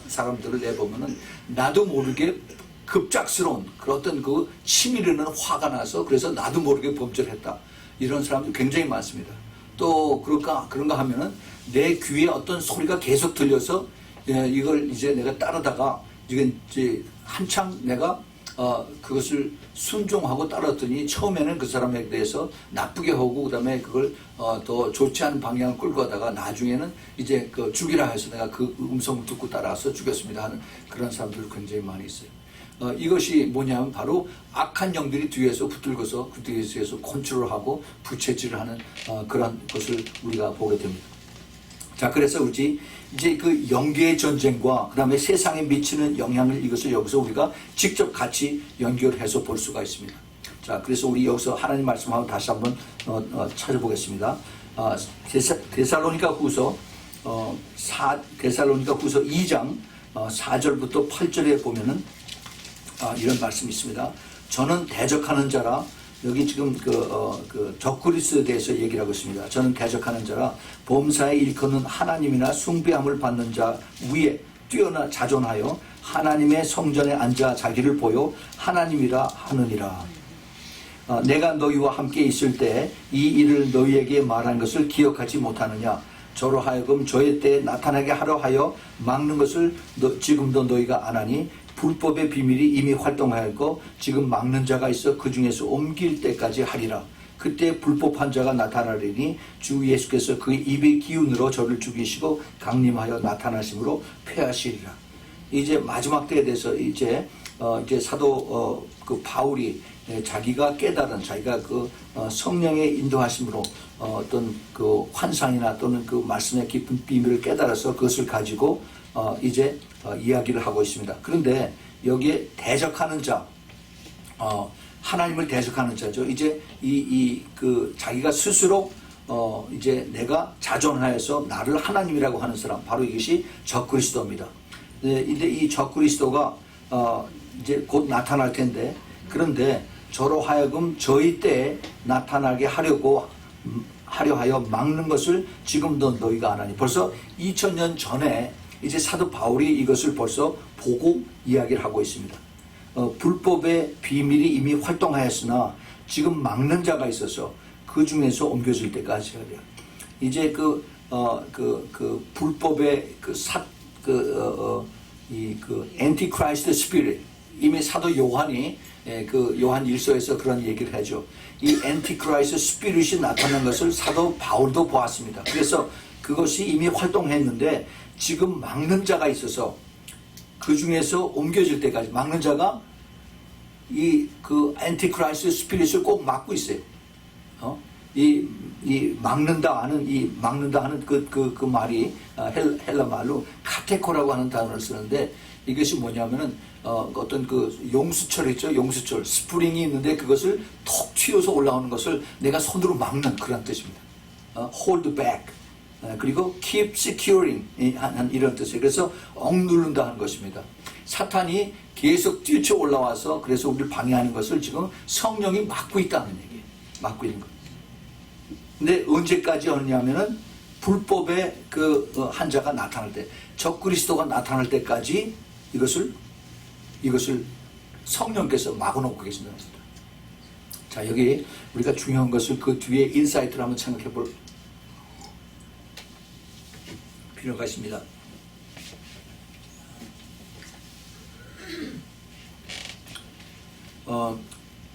A: 사람들을 내보면은 나도 모르게 급작스러운 그런 어떤 그 치밀는 화가 나서 그래서 나도 모르게 범죄를 했다. 이런 사람들 굉장히 많습니다. 또 그런가 하면은 내 귀에 어떤 소리가 계속 들려서 이걸 이제 내가 따르다가 이제 한창 내가 그것을 순종하고 따랐더니 처음에는 그 사람에 대해서 나쁘게 하고 그다음에 그걸 더 좋지 않은 방향을 끌고 가다가 나중에는 이제 죽이라 해서 내가 그 음성을 듣고 따라서 죽였습니다 하는 그런 사람들 굉장히 많이 있어요. 이것이 뭐냐면 바로 악한 영들이 뒤에서 붙들고서 그 뒤에서 컨트롤하고 부채질을 하는 그런 것을 우리가 보게 됩니다. 자, 그래서 이제 그 영계의 전쟁과 그 다음에 세상에 미치는 영향을 이것을 여기서 우리가 직접 같이 연결해서 볼 수가 있습니다. 자, 그래서 우리 여기서 하나님 말씀하고 다시 한번 찾아보겠습니다. 데살로니가 후서 2장 4절부터 8절에 보면은 이런 말씀이 있습니다. 저는 대적하는 자라, 여기 지금 적그리스에 대해서 얘기를 하고 있습니다. 저는 대적하는 자라 범사에 일컫는 하나님이나 숭배함을 받는 자 위에 뛰어나 자존하여 하나님의 성전에 앉아 자기를 보여 하나님이라 하느니라. 내가 너희와 함께 있을 때 이 일을 너희에게 말한 것을 기억하지 못하느냐? 저로 하여금 저의 때에 나타나게 하려 하여 막는 것을 지금도 너희가 안 하니 불법의 비밀이 이미 활동하였고 지금 막는 자가 있어 그 중에서 옮길 때까지 하리라. 그때 불법한 자가 나타나리니 주 예수께서 그의 입의 기운으로 저를 죽이시고 강림하여 나타나심으로 패하시리라. 이제 마지막 때에 대해서 이제 사도 바울이 자기가 깨달은 자기가 성령의 인도하심으로 어떤 환상이나 또는 그 말씀의 깊은 비밀을 깨달아서 그것을 가지고 이야기를 하고 있습니다. 그런데 여기에 대적하는 자, 하나님을 대적하는 자죠. 이제 그 자기가 스스로 이제 내가 자존하여서 나를 하나님이라고 하는 사람, 바로 이것이 적그리스도입니다. 네, 근데 이 적그리스도가 이제 곧 나타날 텐데, 그런데 저로 하여금 저희 때에 나타나게 하려 하여 막는 것을 지금도 너희가 안 하니. 벌써 2000년 전에 이제 사도 바울이 이것을 벌써 보고 이야기를 하고 있습니다. 불법의 비밀이 이미 활동하였으나 지금 막는 자가 있어서 그 중에서 옮겨질 때까지 해야 돼요. 이제 그 불법의 엔티크라이스트 스피릿, 이미 사도 요한이 그 요한 1서에서 그런 얘기를 하죠. 이 엔티크라이스트 스피릿이 나타난 것을 사도 바울도 보았습니다. 그래서 그것이 이미 활동했는데 지금 막는 자가 있어서 그 중에서 옮겨질 때까지, 막는 자가 이 그 엔티크라이스트 스피릿을 꼭 막고 있어요. 이 막는다 하는 그 말이 헬라 말로 카테코라고 하는 단어를 쓰는데, 이것이 뭐냐면은 어떤 그 용수철 있죠. 용수철 스프링이 있는데 그것을 톡 튀어서 올라오는 것을 내가 손으로 막는 그런 뜻입니다. hold back, 그리고 keep securing 이런 뜻이에요. 그래서 억누른다 하는 것입니다. 사탄이 계속 뛰쳐 올라와서 그래서 우리를 방해하는 것을 지금 성령이 막고 있다는 얘기예요. 막고 있는 것. 근데 언제까지 하냐면은 불법의 그 한자가 나타날 때, 적그리스도가 나타날 때까지 이것을 성령께서 막아놓고 계신다는 겁니다. 자, 여기 우리가 중요한 것을 그 뒤에 인사이트를 한번 생각해 볼 필요가 있습니다.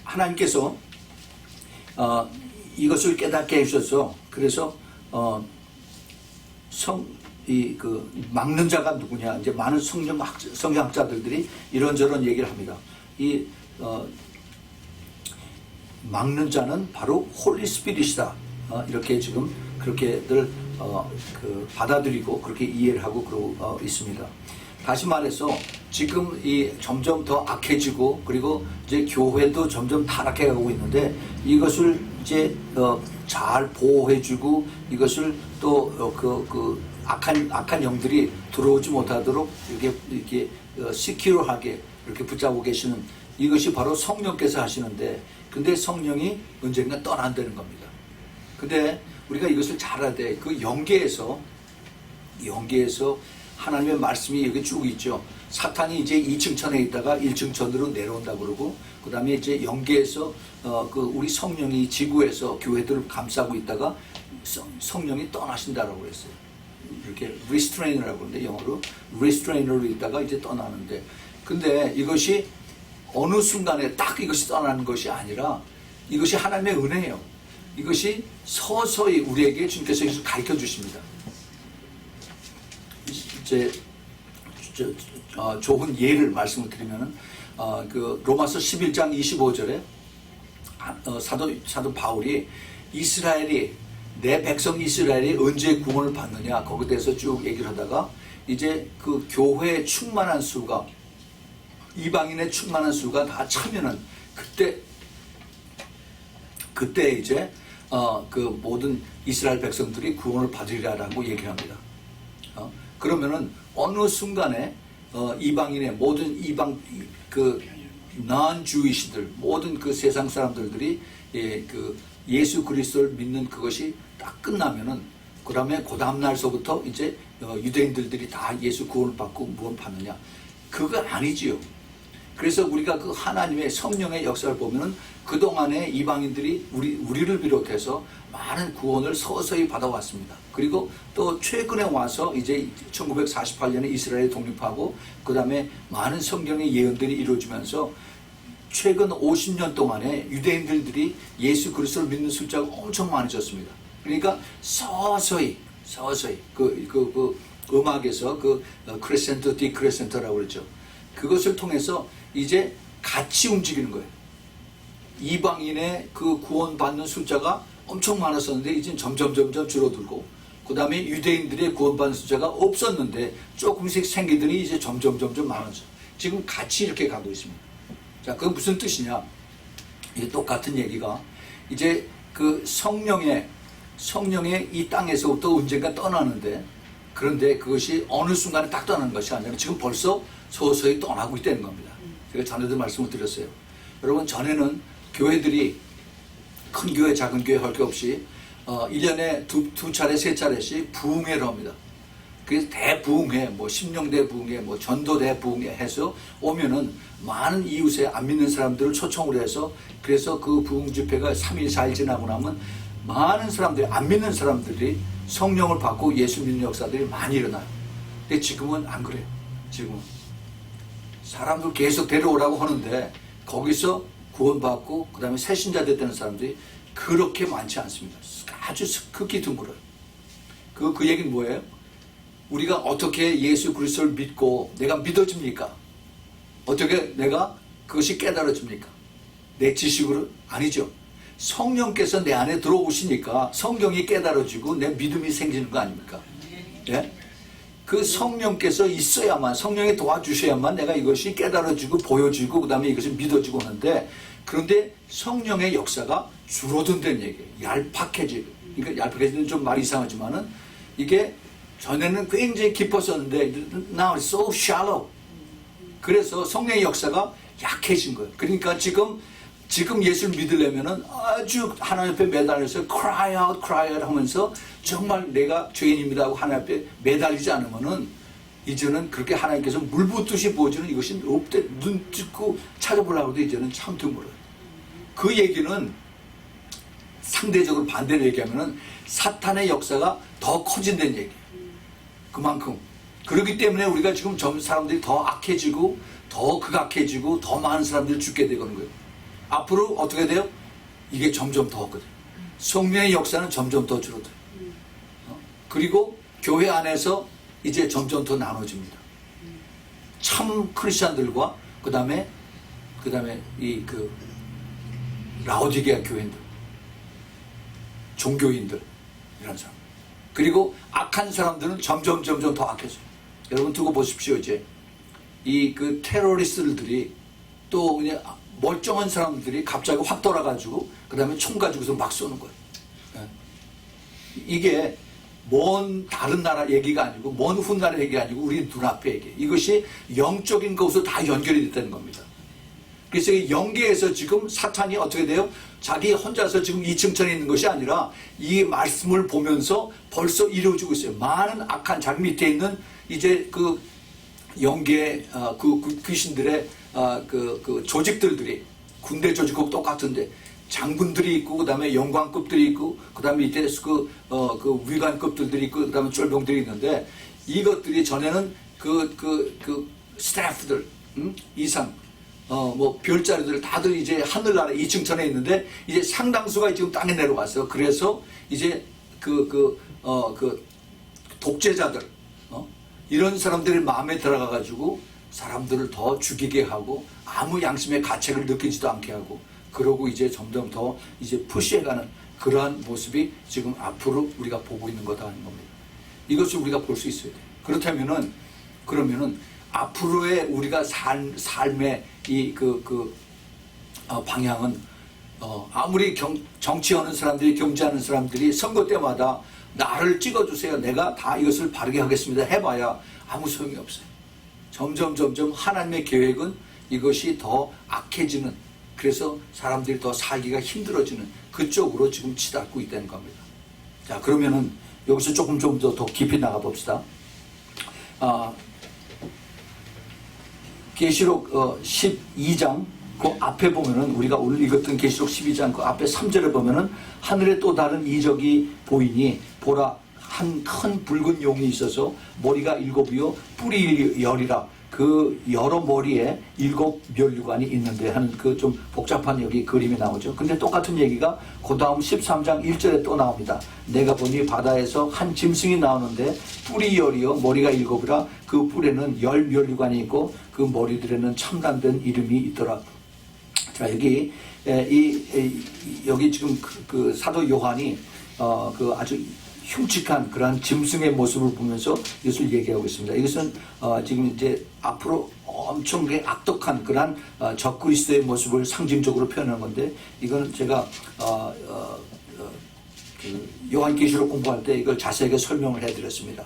A: 하나님께서 이것을 깨닫게 해주셔서, 그래서 막는 자가 누구냐, 이제 많은 성경학자들이 이런저런 얘기를 합니다. 막는 자는 바로 홀리 스피릿이다. 이렇게 지금 그렇게들 받아들이고 그렇게 이해를 하고 그러고 있습니다. 다시 말해서 지금 점점 더 악해지고, 그리고 이제 교회도 점점 타락해 가고 있는데, 이것을 이제 잘 보호해주고, 이것을 또 악한 영들이 들어오지 못하도록 이렇게 시큐어하게 이렇게 붙잡고 계시는, 이것이 바로 성령께서 하시는데, 근데 성령이 언젠가 떠난다는 겁니다. 근데 우리가 이것을 잘 알아야 돼. 그 영계에서 하나님의 말씀이 여기 쭉 있죠. 사탄이 이제 2층 천에 있다가 1층 천으로 내려온다 그러고, 그 다음에 이제 영계에서 우리 성령이 지구에서 교회들을 감싸고 있다가 성령이 떠나신다라고 그랬어요. 이렇게 restrainer라고 그러는데, 영어로 restrainer로 있다가 이제 떠나는데, 근데 이것이 어느 순간에 딱 이것이 떠나는 것이 아니라 이것이 하나님의 은혜예요. 이것이 서서히 우리에게 주님께서 이것을 가르쳐 주십니다. 이제 좋은 예를 말씀을 드리면은 그 로마서 11장 25절에 사도 바울이 이스라엘이, 내 백성 이스라엘이 언제 구원을 받느냐, 거기에 대해서 쭉 얘기를 하다가 이제 그 교회에 충만한 수가, 이방인의 충만한 수가 다 차면은 그때 이제 그 모든 이스라엘 백성들이 구원을 받으리라라고 얘기를 합니다. 그러면은 어느 순간에 이방인의 모든 그 non-Jewish들, 모든 그 세상 사람들이 그 예수 그리스도를 믿는 그것이 딱 끝나면은, 그 다음에 그 다음 날서부터 이제 유대인들이 다 예수 구원을 받고 무엇 받느냐, 그거 아니지요. 그래서 우리가 그 하나님의 성령의 역사를 보면은 그동안에 이방인들이 우리를 비롯해서 많은 구원을 서서히 받아왔습니다. 그리고 또 최근에 와서 이제 1948년에 이스라엘이 독립하고, 그 다음에 많은 성경의 예언들이 이루어지면서 최근 50년 동안에 유대인들이 예수 그리스도를 믿는 숫자가 엄청 많아졌습니다. 그러니까 서서히 그 음악에서 그 크레센토 디크레센토라고 그랬죠. 그것을 통해서 이제 같이 움직이는 거예요. 이방인의 그 구원받는 숫자가 엄청 많았었는데 이제 점점 줄어들고, 그 다음에 유대인들의 구원받는 숫자가 없었는데 조금씩 생기더니 이제 점점 많아져. 지금 같이 이렇게 가고 있습니다. 자, 그건 무슨 뜻이냐? 이게 똑같은 얘기가 이제 그 성령의 이 땅에서부터 언젠가 떠나는데, 그런데 그것이 어느 순간에 딱 떠나는 것이 아니라 지금 벌써 서서히 떠나고 있다는 겁니다. 제가 전에도 말씀을 드렸어요. 여러분, 전에는 교회들이 큰 교회 작은 교회 할 게 없이 1년에 두 차례 세 차례씩 부흥회를 합니다. 그래서 대부흥회, 뭐 심령대 부흥회, 뭐 전도대 부흥회 해서 오면은 많은 이웃에 안 믿는 사람들을 초청을 해서, 그래서 그 부흥 집회가 3일 4일 지나고 나면 많은 사람들이, 안 믿는 사람들이 성령을 받고 예수 믿는 역사들이 많이 일어나요. 근데 지금은 안 그래요. 지금은 사람들 계속 데려오라고 하는데 거기서 구원받고 그 다음에 새신자 됐다는 사람들이 그렇게 많지 않습니다. 아주 극히 드물어요. 그 얘기는 뭐예요? 우리가 어떻게 예수 그리스도를 믿고 내가 믿어집니까? 어떻게 내가 그것이 깨달아집니까? 내 지식으로? 아니죠. 성령께서 내 안에 들어오시니까 성경이 깨달아지고 내 믿음이 생기는 거 아닙니까? 예? 그 성령께서 있어야만, 성령이 도와주셔야만 내가 이것이 깨달아지고 보여지고 그 다음에 이것이 믿어지고 하는데, 그런데 성령의 역사가 줄어든다는 얘기예요. 얄팍해지고. 그러니까 얄팍해지는 좀 말이 이상하지만은 이게 전에는 굉장히 깊었었는데 now it's so shallow. 그래서 성령의 역사가 약해진 거예요. 그러니까 지금 예수를 믿으려면은 아주 하나님 앞에 매달려서 cry out 하면서 정말 내가 죄인입니다 하고 하나님 앞에 매달리지 않으면은 이제는 그렇게 하나님께서 물 붓듯이 보여주는 이것이 없대. 눈 찍고 찾아보려고 해도 이제는 참 드물어요. 그 얘기는 상대적으로 반대로 얘기하면은 사탄의 역사가 더 커진다는 얘기예요. 그만큼. 그렇기 때문에 우리가 지금 사람들이 더 악해지고 더 극악해지고 더 많은 사람들이 죽게 되는 거예요. 앞으로 어떻게 돼요? 이게 점점 더 없거든요. 성령의 역사는 점점 더 줄어들어요. 그리고 교회 안에서 이제 점점 더 나눠집니다. 참 크리스찬들과 그 다음에 이 라오디게아 교인들, 종교인들 이런 사람. 그리고 악한 사람들은 점점 더 악해져요. 여러분 두고 보십시오. 이제 이 테러리스트들이 또 그냥 멀쩡한 사람들이 갑자기 확 돌아가지고 그 다음에 총 가지고서 막 쏘는 거예요. 이게 먼 다른 나라 얘기가 아니고 먼 훗나라 얘기가 아니고 우리 눈앞에 얘기. 이것이 영적인 것으로 다 연결이 됐다는 겁니다. 그래서 이 영계에서 지금 사탄이 어떻게 돼요? 자기 혼자서 지금 2층천에 있는 것이 아니라 이 말씀을 보면서 벌써 이루어지고 있어요. 많은 악한 자기 밑에 있는 이제 그 영계의 그 귀신들의 그 조직들이 군대 조직하고 똑같은데 장군들이 있고 그 다음에 영광급들이 있고 그 다음에 밑에 그 위관급들이 있고 그 다음에 쫄병들이 있는데 이것들이 전에는 그 스태프들 이상 뭐 별자리들 다들 이제 하늘나라 2층천에 있는데 이제 상당수가 지금 땅에 내려왔어요. 그래서 이제 그 독재자들 이런 사람들이 마음에 들어가 가지고 사람들을 더 죽이게 하고 아무 양심의 가책을 느끼지도 않게 하고 그러고 이제 점점 더 이제 푸시해가는 그러한 모습이 지금 앞으로 우리가 보고 있는 거다 하는 겁니다. 이것을 우리가 볼 수 있어야 돼요. 그러면은 앞으로의 우리가 삶의 이 방향은 아무리 정치하는 사람들이 경제하는 사람들이 선거 때마다 나를 찍어주세요. 내가 다 이것을 바르게 하겠습니다. 해봐야 아무 소용이 없어요. 점점 하나님의 계획은 이것이 더 악해지는 그래서 사람들이 더 살기가 힘들어지는 그쪽으로 지금 치닫고 있다는 겁니다. 자, 그러면은 여기서 조금 더 깊이 나가 봅시다. 계시록 12장 그 앞에 보면은 우리가 오늘 읽었던 계시록 12장 그 앞에 3절에 보면은 하늘에 또 다른 이적이 보이니 보라 한 큰 붉은 용이 있어서 머리가 7이요 뿔이 10이라 그 여러 머리에 7 면류관이 있는데 하는 그 좀 복잡한 여기 그림이 나오죠. 근데 똑같은 얘기가 그 다음 13장 1절에 또 나옵니다. 내가 보니 바다에서 한 짐승이 나오는데 뿔이 10이요 머리가 7이라 그 뿔에는 10 면류관이 있고 그 머리들에는 참담된 이름이 있더라. 자, 여기 지금 그 사도 요한이 그 아주 흉측한 그러한 짐승의 모습을 보면서 이것을 얘기하고 있습니다. 이것은 지금 이제 앞으로 엄청나게 악독한 그러한 적그리스도의 모습을 상징적으로 표현하는 건데, 이건 제가 그 요한계시록 공부할 때 이걸 자세하게 설명을 해드렸습니다.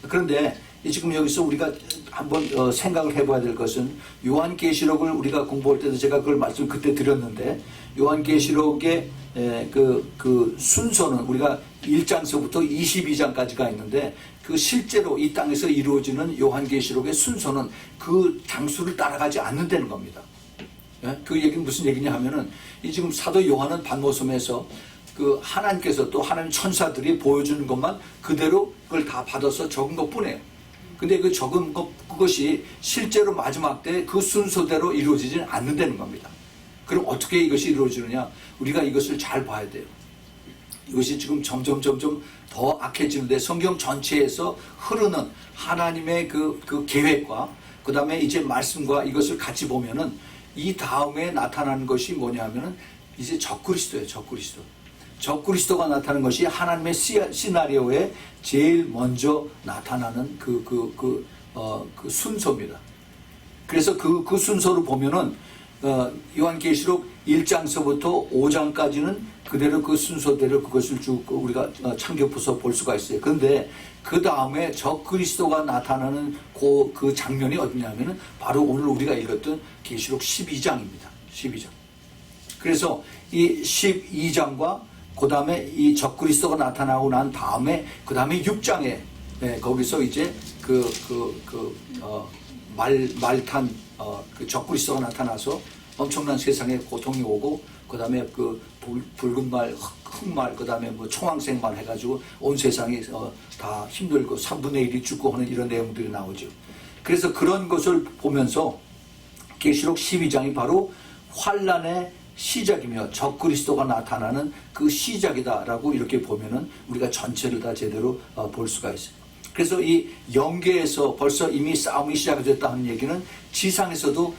A: 그런데 지금 여기서 우리가 한번 생각을 해봐야 될 것은, 요한계시록을 우리가 공부할 때도 제가 그걸 말씀 그때 드렸는데, 요한계시록의 그 순서는 우리가 1장서부터 22장까지가 있는데, 그 실제로 이 땅에서 이루어지는 요한계시록의 순서는 그 장수를 따라가지 않는다는 겁니다. 그 얘기는 무슨 얘기냐 하면은, 이 지금 사도 요한은 반모섬에서 그 하나님께서 또 하나님 천사들이 보여주는 것만 그대로 그걸 다 받아서 적은 것 뿐이에요. 근데 그 적은 것, 그것이 실제로 마지막 때 그 순서대로 이루어지지는 않는다는 겁니다. 그럼 어떻게 이것이 이루어지느냐? 우리가 이것을 잘 봐야 돼요. 이것이 지금 점점 더 악해지는데, 성경 전체에서 흐르는 하나님의 그 계획과 그 다음에 이제 말씀과 이것을 같이 보면은, 이 다음에 나타나는 것이 뭐냐 하면은 이제 적그리스도예요. 적그리스도가 나타나는 것이 하나님의 시나리오에 제일 먼저 나타나는 그 순서입니다. 그래서 그 순서를 보면은 요한계시록 1장서부터 5장까지는 그대로 그 순서대로 그것을 쭉 우리가 참교부서 볼 수가 있어요. 그런데 그 다음에 적그리스도가 나타나는 그 장면이 어디냐면은 바로 오늘 우리가 읽었던 계시록 12장입니다. 12장. 그래서 이 12장과 그 다음에 이 적그리스도가 나타나고 난 다음에 그 다음에 6장에 거기서 이제 말탄 그 적그리스도가 나타나서 엄청난 세상에 고통이 오고, 그 다음에 그 붉은 말, 흑말, 그 다음에 뭐 청황색 말 해가지고 온 세상이 다 힘들고 3분의 1이 죽고 하는 이런 내용들이 나오죠. 그래서 그런 것을 보면서 계시록 12장이 바로 환란의 시작이며 적그리스도가 나타나는 그 시작이다라고 이렇게 보면은 우리가 전체를 다 제대로 볼 수가 있어요. 그래서 이 영계에서 벌써 이미 싸움이 시작됐다 하는 얘기는 지상에서도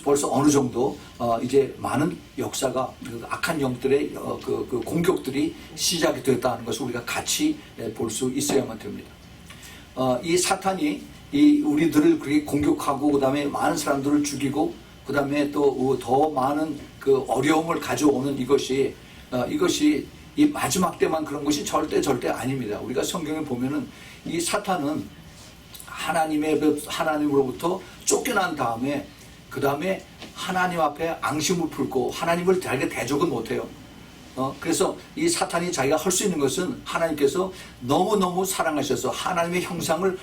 A: 벌써 어느 정도 이제 많은 역사가 악한 영들의 그 공격들이 시작이 됐다 하는 것을 우리가 같이 볼 수 있어야만 됩니다. 이 사탄이 이 우리들을 그렇게 공격하고 그 다음에 많은 사람들을 죽이고 그 다음에 또 더 많은 그 어려움을 가져오는 이것이 이 마지막 때만 그런 것이 절대 아닙니다. 우리가 성경에 보면은 이 사탄은 하나님으로부터 쫓겨난 다음에 그 다음에 하나님 앞에 앙심을 풀고 하나님을 자기가 대적은 못해요. 그래서 이 사탄이 자기가 할 수 있는 것은 하나님께서 너무너무 사랑하셔서 하나님의 형상을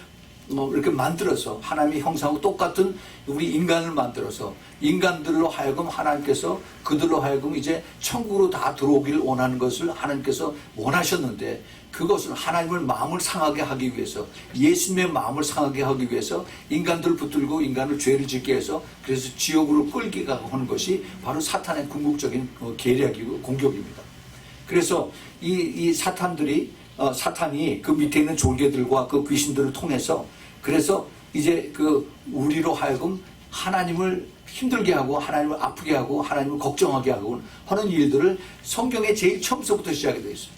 A: 이렇게 만들어서 하나님의 형상하고 똑같은 우리 인간을 만들어서 인간들로 하여금 하나님께서 그들로 하여금 이제 천국으로 다 들어오기를 원하는 것을 하나님께서 원하셨는데, 그것을 하나님을 마음을 상하게 하기 위해서, 예수님의 마음을 상하게 하기 위해서 인간들을 붙들고 인간을 죄를 짓게 해서 그래서 지옥으로 끌게 하는 것이 바로 사탄의 궁극적인 계략이고 공격입니다. 그래서 이 사탄이 그 밑에 있는 졸개들과 그 귀신들을 통해서 그래서 이제 그 우리로 하여금 하나님을 힘들게 하고 하나님을 아프게 하고 하나님을 걱정하게 하고 하는 일들을 성경의 제일 처음서부터 시작이 되어 있어요.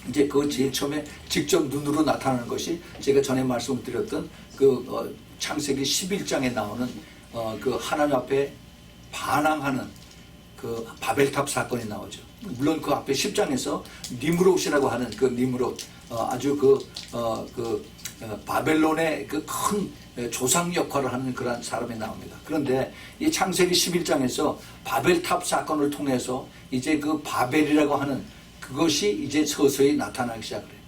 A: 이제 그 제일 처음에 직접 눈으로 나타나는 것이 제가 전에 말씀드렸던 그 창세기 11장에 나오는 그 하나님 앞에 반항하는 그 바벨탑 사건이 나오죠. 물론 그 앞에 10장에서 니므롯이라고 하는 그 니므롯, 아주 바벨론의 그 큰 조상 역할을 하는 그런 사람이 나옵니다. 그런데 이 창세기 11장에서 바벨탑 사건을 통해서 이제 그 바벨이라고 하는 그것이 이제 서서히 나타나기 시작을 해요.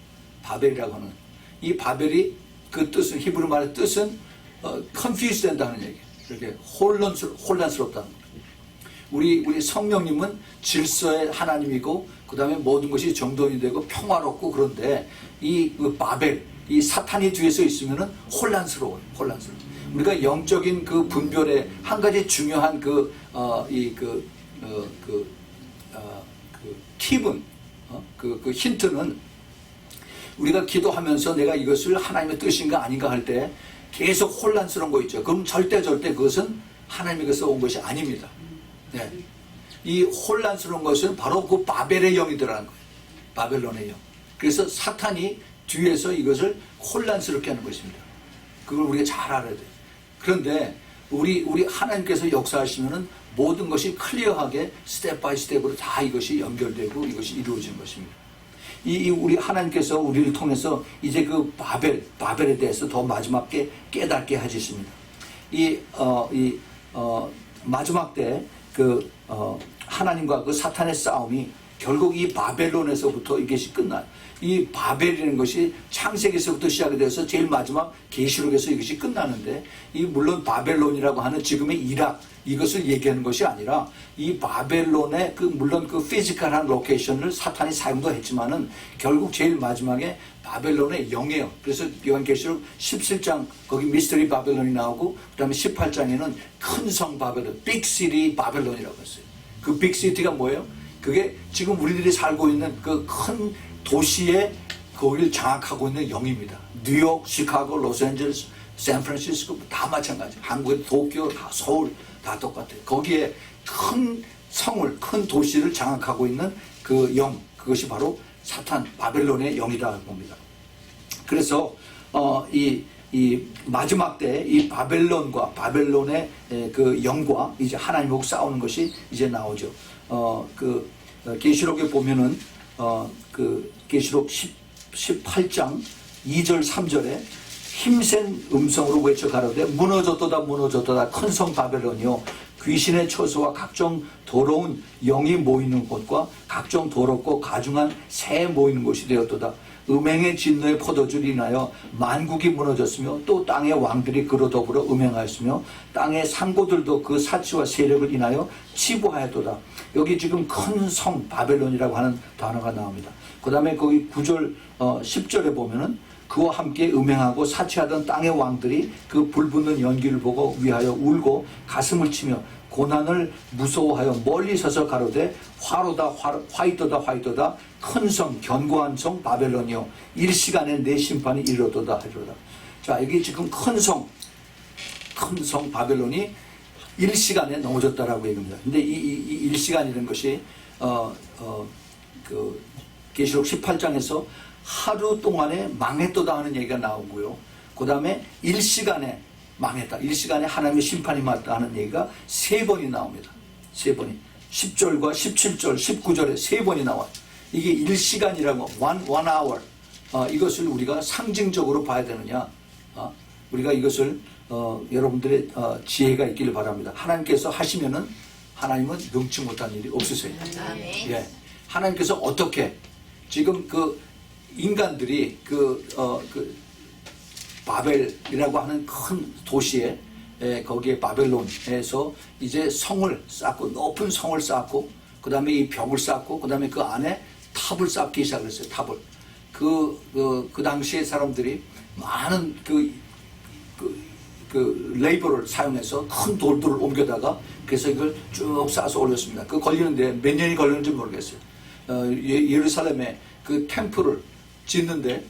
A: 바벨이라고 하는 이 바벨이 그 뜻은, 히브리 말의 뜻은 confused 된다는 얘기예요. 이렇게 혼란스럽다는 거예요. 우리 성령님은 질서의 하나님이고 그 다음에 모든 것이 정돈이 되고 평화롭고, 그런데 이 바벨, 이 사탄이 뒤에서 있으면은 혼란스러워요. 우리가 영적인 그 분별의 한 가지 중요한 팁은, 그 힌트는 우리가 기도하면서 내가 이것을 하나님의 뜻인가 아닌가 할 때 계속 혼란스러운 거 있죠. 그럼 절대 그것은 하나님에게서 온 것이 아닙니다. 네. 이 혼란스러운 것은 바로 그 바벨의 영이 들어가는 거예요. 바벨론의 영. 그래서 사탄이 뒤에서 이것을 혼란스럽게 하는 것입니다. 그걸 우리가 잘 알아야 돼요. 그런데 우리 하나님께서 역사하시면은 모든 것이 클리어하게 스텝 바이 스텝으로 다 이것이 연결되고 이것이 이루어지는 것입니다. 우리 하나님께서 우리를 통해서 이제 그 바벨에 대해서 더 마지막에 깨닫게 하시십니다. 마지막 때 하나님과 그 사탄의 싸움이 결국 이 바벨론에서부터 이것이 끝나요. 이 바벨이라는 것이 창세기에서부터 시작이 돼서 제일 마지막 계시록에서 이것이 끝나는데, 물론 바벨론이라고 하는 지금의 이락 이것을 얘기하는 것이 아니라 이 바벨론의 물론 그 피지컬한 로케이션을 사탄이 사용도 했지만은 결국 제일 마지막에 바벨론의 영이에요. 그래서 요한계시록 17장 거기 미스터리 바벨론이 나오고, 그 다음에 18장에는 큰 성 바벨론, 빅시티 바벨론이라고 했어요. 그 빅시티가 뭐예요? 그게 지금 우리들이 살고 있는 그 큰 도시에 거기를 장악하고 있는 영입니다. 뉴욕, 시카고, 로스앤젤레스, 샌프란시스코 다 마찬가지. 한국의 도쿄, 다 서울 다 똑같아요. 거기에 큰 성을, 큰 도시를 장악하고 있는 그 영, 그것이 바로 사탄, 바벨론의 영이다 봅니다. 그래서 이 마지막 때 이 바벨론과 바벨론의 그 영과 이제 하나님하고 싸우는 것이 이제 나오죠. 계시록에 보면은 계시록 18장 2절 3절에 힘센 음성으로 외쳐 가로되 무너졌도다 무너졌도다 큰 성 바벨론이요 귀신의 처소와 각종 더러운 영이 모이는 곳과 각종 더럽고 가중한 새 모이는 곳이 되었도다. 음행의 진노의 포도주를 인하여 만국이 무너졌으며 또 땅의 왕들이 그로 더불어 음행하였으며 땅의 상고들도 그 사치와 세력을 인하여 치부하였도다. 여기 지금 큰 성 바벨론이라고 하는 단어가 나옵니다. 그 다음에 거기 9절 10절에 보면은 그와 함께 음행하고 사치하던 땅의 왕들이 그 불붙는 연기를 보고 위하여 울고 가슴을 치며 고난을 무서워하여 멀리 서서 가로되 화로다 화이토다 화이토다 큰 성 견고한 성 바벨론이요 일시간에 내 심판이 이르렀도다 하리로다. 자, 여기 지금 큰 성 바벨론이 일시간에 넘어졌다라고 얘기합니다. 근데 이 일시간이라는 것이 계시록 18장에서 하루 동안에 망했도다 하는 얘기가 나오고요. 그 다음에 일시간에 망했다. 일시간에 하나님의 심판이 맞다 하는 얘기가 3번이 나옵니다. 3번이. 10절과 17절, 19절에 3번이 나와요. 이게 일시간이라고, one hour. 이것을 우리가 상징적으로 봐야 되느냐. 우리가 이것을, 여러분들의 지혜가 있기를 바랍니다. 하나님께서 하시면은 하나님은 능치 못한 일이 없으세요. 예. 하나님께서 어떻게, 지금 인간들이 바벨이라고 하는 큰 도시에 거기에 바벨론에서 이제 성을 쌓고 높은 성을 쌓고 그 다음에 이 벽을 쌓고 그 다음에 그 안에 탑을 쌓기 시작했어요. 탑을 그 당시에 사람들이 많은 레이버를 사용해서 큰 돌들을 옮겨다가 그래서 이걸 쭉 쌓아서 올렸습니다. 그 걸리는데 몇 년이 걸리는지 모르겠어요. 예루살렘에 그 템플을 짓는데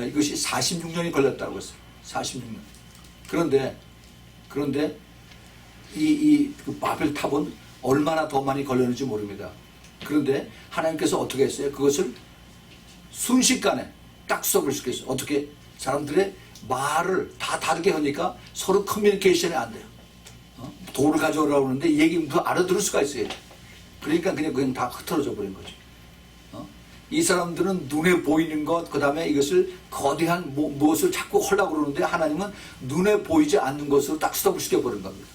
A: 이것이 46년이 걸렸다고 했어요. 46년. 그런데 그 바벨탑은 얼마나 더 많이 걸렸는지 모릅니다. 그런데 하나님께서 어떻게 했어요? 그것을 순식간에 딱 수업을 시켰어요. 어떻게? 사람들의 말을 다 다르게 하니까 서로 커뮤니케이션이 안 돼요. 돌을 가져오라고 하는데 얘기 알아들을 수가 있어요. 그러니까 그냥 다 흩어져 버린 거죠. 이 사람들은 눈에 보이는 것, 그 다음에 이것을 거대한 무엇을 자꾸 하려고 그러는데 하나님은 눈에 보이지 않는 것으로 딱 스톱을 시켜버린 겁니다.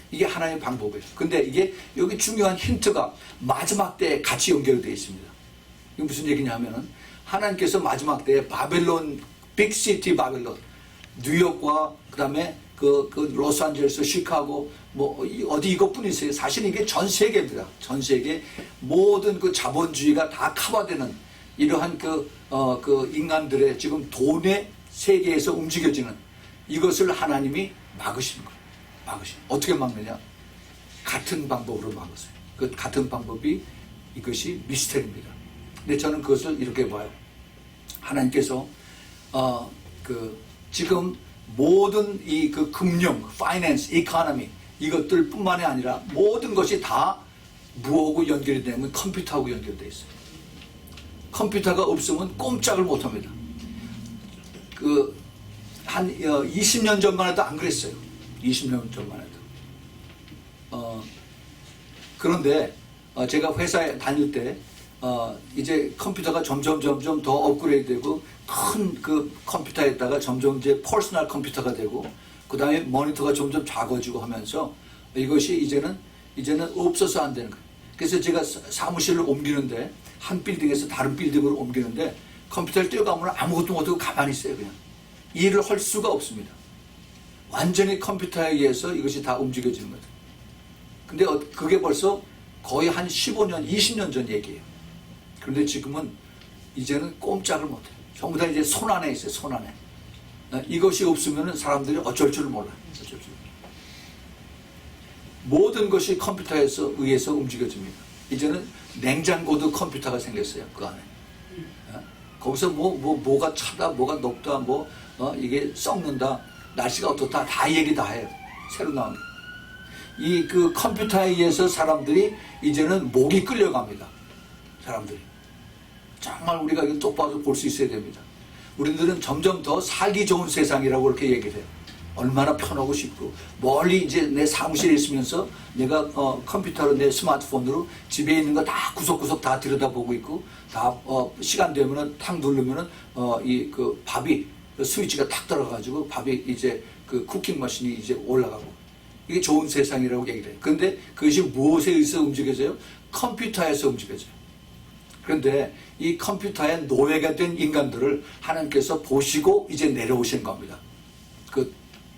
A: 이게 하나님의 방법이에요. 근데 이게 여기 중요한 힌트가 마지막 때에 같이 연결되어 있습니다. 이게 무슨 얘기냐 하면은 하나님께서 마지막 때에 바벨론, 빅시티 바벨론, 뉴욕과 그 다음에 그 로스앤젤레스, 시카고, 어디 이것뿐이세요. 사실 이게 전 세계입니다. 전 세계 모든 그 자본주의가 다 커버되는 이러한 인간들의 지금 돈의 세계에서 움직여지는 이것을 하나님이 막으시는 거예요. 어떻게 막느냐? 같은 방법으로 막으세요. 그 같은 방법이 이것이 미스터리입니다. 근데 저는 그것을 이렇게 봐요. 하나님께서, 지금 모든 금융, 파이낸스, 이코노미 이것들 뿐만이 아니라 모든 것이 다 무엇하고 연결이 되면 컴퓨터하고 연결되어 있어요. 컴퓨터가 없으면 꼼짝을 못합니다. 한 20년 전만 해도 안 그랬어요. 20년 전만 해도. 그런데 제가 회사에 다닐 때 이제 컴퓨터가 점점 더 업그레이드되고 큰 그 컴퓨터에다가 점점 이제 퍼스널 컴퓨터가 되고 그 다음에 모니터가 점점 작아지고 하면서 이것이 이제는 없어서 안 되는 거예요. 그래서 제가 사무실을 옮기는데 한 빌딩에서 다른 빌딩으로 옮기는데 컴퓨터를 떼어가면 아무것도 못하고 가만히 있어요. 그냥 일을 할 수가 없습니다. 완전히 컴퓨터에 의해서 이것이 다 움직여지는 거죠. 근데 그게 벌써 거의 한 15년, 20년 전 얘기예요. 그런데 지금은 이제는 꼼짝을 못해요. 전부 다 이제 손 안에 있어요. 손 안에. 이것이 없으면 사람들이 어쩔 줄 몰라요. 어쩔 줄. 모든 것이 컴퓨터에서 의해서 움직여집니다. 이제는 냉장고도 컴퓨터가 생겼어요. 그 안에. 거기서 뭐가 차다, 뭐가 높다, 이게 썩는다, 날씨가 어떻다, 다 얘기 다 해요. 새로 나온 이 그 컴퓨터에 의해서 사람들이 이제는 목이 끌려갑니다. 사람들이. 정말 우리가 이거 똑바로 볼 수 있어야 됩니다. 우리들은 점점 더 살기 좋은 세상이라고 그렇게 얘기를 해요. 얼마나 편하고 쉽고 멀리 이제 내 사무실에 있으면서 내가 컴퓨터로 내 스마트폰으로 집에 있는 거 다 구석구석 다 들여다보고 있고 다 시간 되면은 탁 누르면은 이 그 밥이 그 스위치가 탁 들어가가지고 밥이 이제 그 쿠킹 머신이 이제 올라가고 이게 좋은 세상이라고 얘기를 해요. 그런데 그것이 무엇에 의해서 움직여져요? 컴퓨터에서 움직여져요. 그런데 이 컴퓨터의 노예가 된 인간들을 하나님께서 보시고 이제 내려오신 겁니다. 그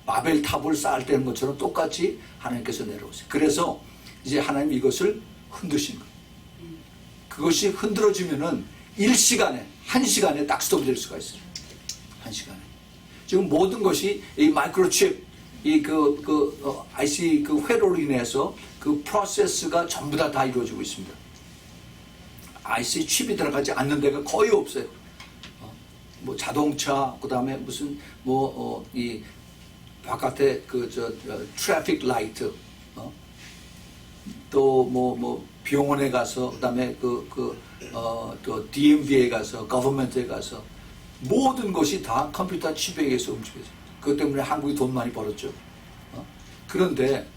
A: 바벨 탑을 쌓을 때는 것처럼 똑같이 하나님께서 내려오세요. 그래서 이제 하나님 이것을 흔드신 거예요. 그것이 흔들어지면은 1시간에 딱 스톱이 될 수가 있어요. 1시간에. 지금 모든 것이 이 마이크로칩, IC 그 회로로 인해서 그 프로세스가 전부 다 이루어지고 있습니다. IC 칩이 들어가지 않는 데가 거의 없어요. 뭐 자동차, 그 다음에 무슨 이 바깥에 트래픽 라이트, 또 병원에 가서, 그다음에 또 DMV에 가서, 거버먼트에 가서 모든 것이 다 컴퓨터 칩에 의해서 움직여져요. 그것 때문에 한국이 돈 많이 벌었죠. 그런데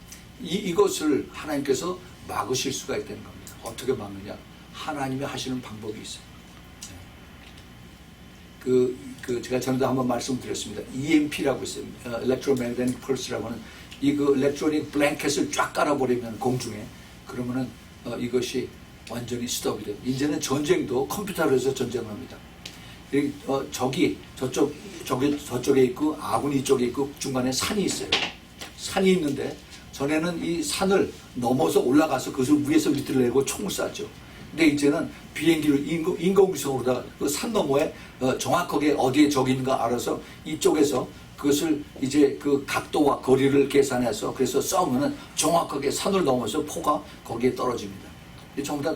A: 이것을 하나님께서 막으실 수가 있다는 겁니다. 어떻게 막느냐? 하나님이 하시는 방법이 있어요. 제가 전에도 한번 말씀드렸습니다. EMP라고 있어요. Electromagnetic Pulse라고 하는 그 일렉트로닉 블랭켓을 쫙 깔아버리면 공중에 그러면은 이것이 완전히 스톱이 돼요. 이제는 전쟁도 컴퓨터로 해서 전쟁을 합니다. 적이 저쪽에 있고 아군이 이쪽에 있고 중간에 산이 있어요. 산이 있는데 전에는 이 산을 넘어서 올라가서 그것을 위에서 밑으로 내고 총을 쐈죠. 근데 이제는 비행기를 인공위성으로다가 그 산 너머에 정확하게 어디에 적이 있는가 알아서 이쪽에서 그것을 이제 그 각도와 거리를 계산해서 그래서 쏘면은 정확하게 산을 넘어서 포가 거기에 떨어집니다. 전부 다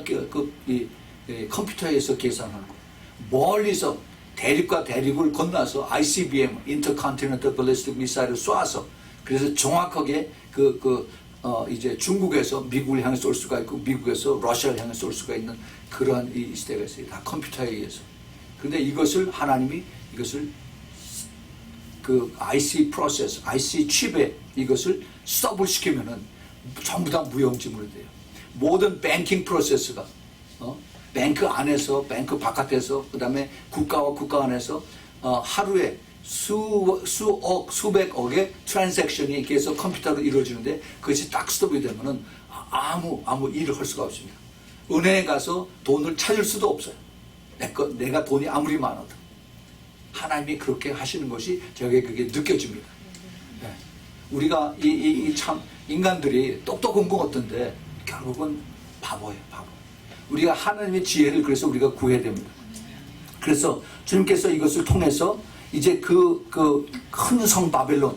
A: 컴퓨터에서 계산하는 거예요. 멀리서 대륙과 대륙을 건너서 ICBM, Intercontinental Ballistic Missile을 쏴서 그래서 정확하게 이제 중국에서 미국을 향해 쏠 수가 있고 미국에서 러시아를 향해 쏠 수가 있는 그러한 이 시대가 있어요. 다 컴퓨터에 의해서. 그런데 이것을 하나님이 이것을 그 IC 프로세스, IC 칩에 이것을 스톱을 시키면은 전부 다 무용지물이 돼요. 모든 뱅킹 프로세스가 뱅크 안에서, 뱅크 바깥에서, 그 다음에 국가와 국가 안에서 하루에 수백억의 트랜잭션이 계속 컴퓨터로 이루어지는데 그것이 딱 스톱이 되면은 아무 일을 할 수가 없습니다. 은행에 가서 돈을 찾을 수도 없어요. 내가 돈이 아무리 많아도. 하나님이 그렇게 하시는 것이 저에게 그게 느껴집니다. 네. 우리가 참 인간들이 똑똑한 것 같은데 결국은 바보예요, 바보. 우리가 하나님의 지혜를 그래서 우리가 구해야 됩니다. 그래서 주님께서 이것을 통해서 이제 그 큰 성 바벨론,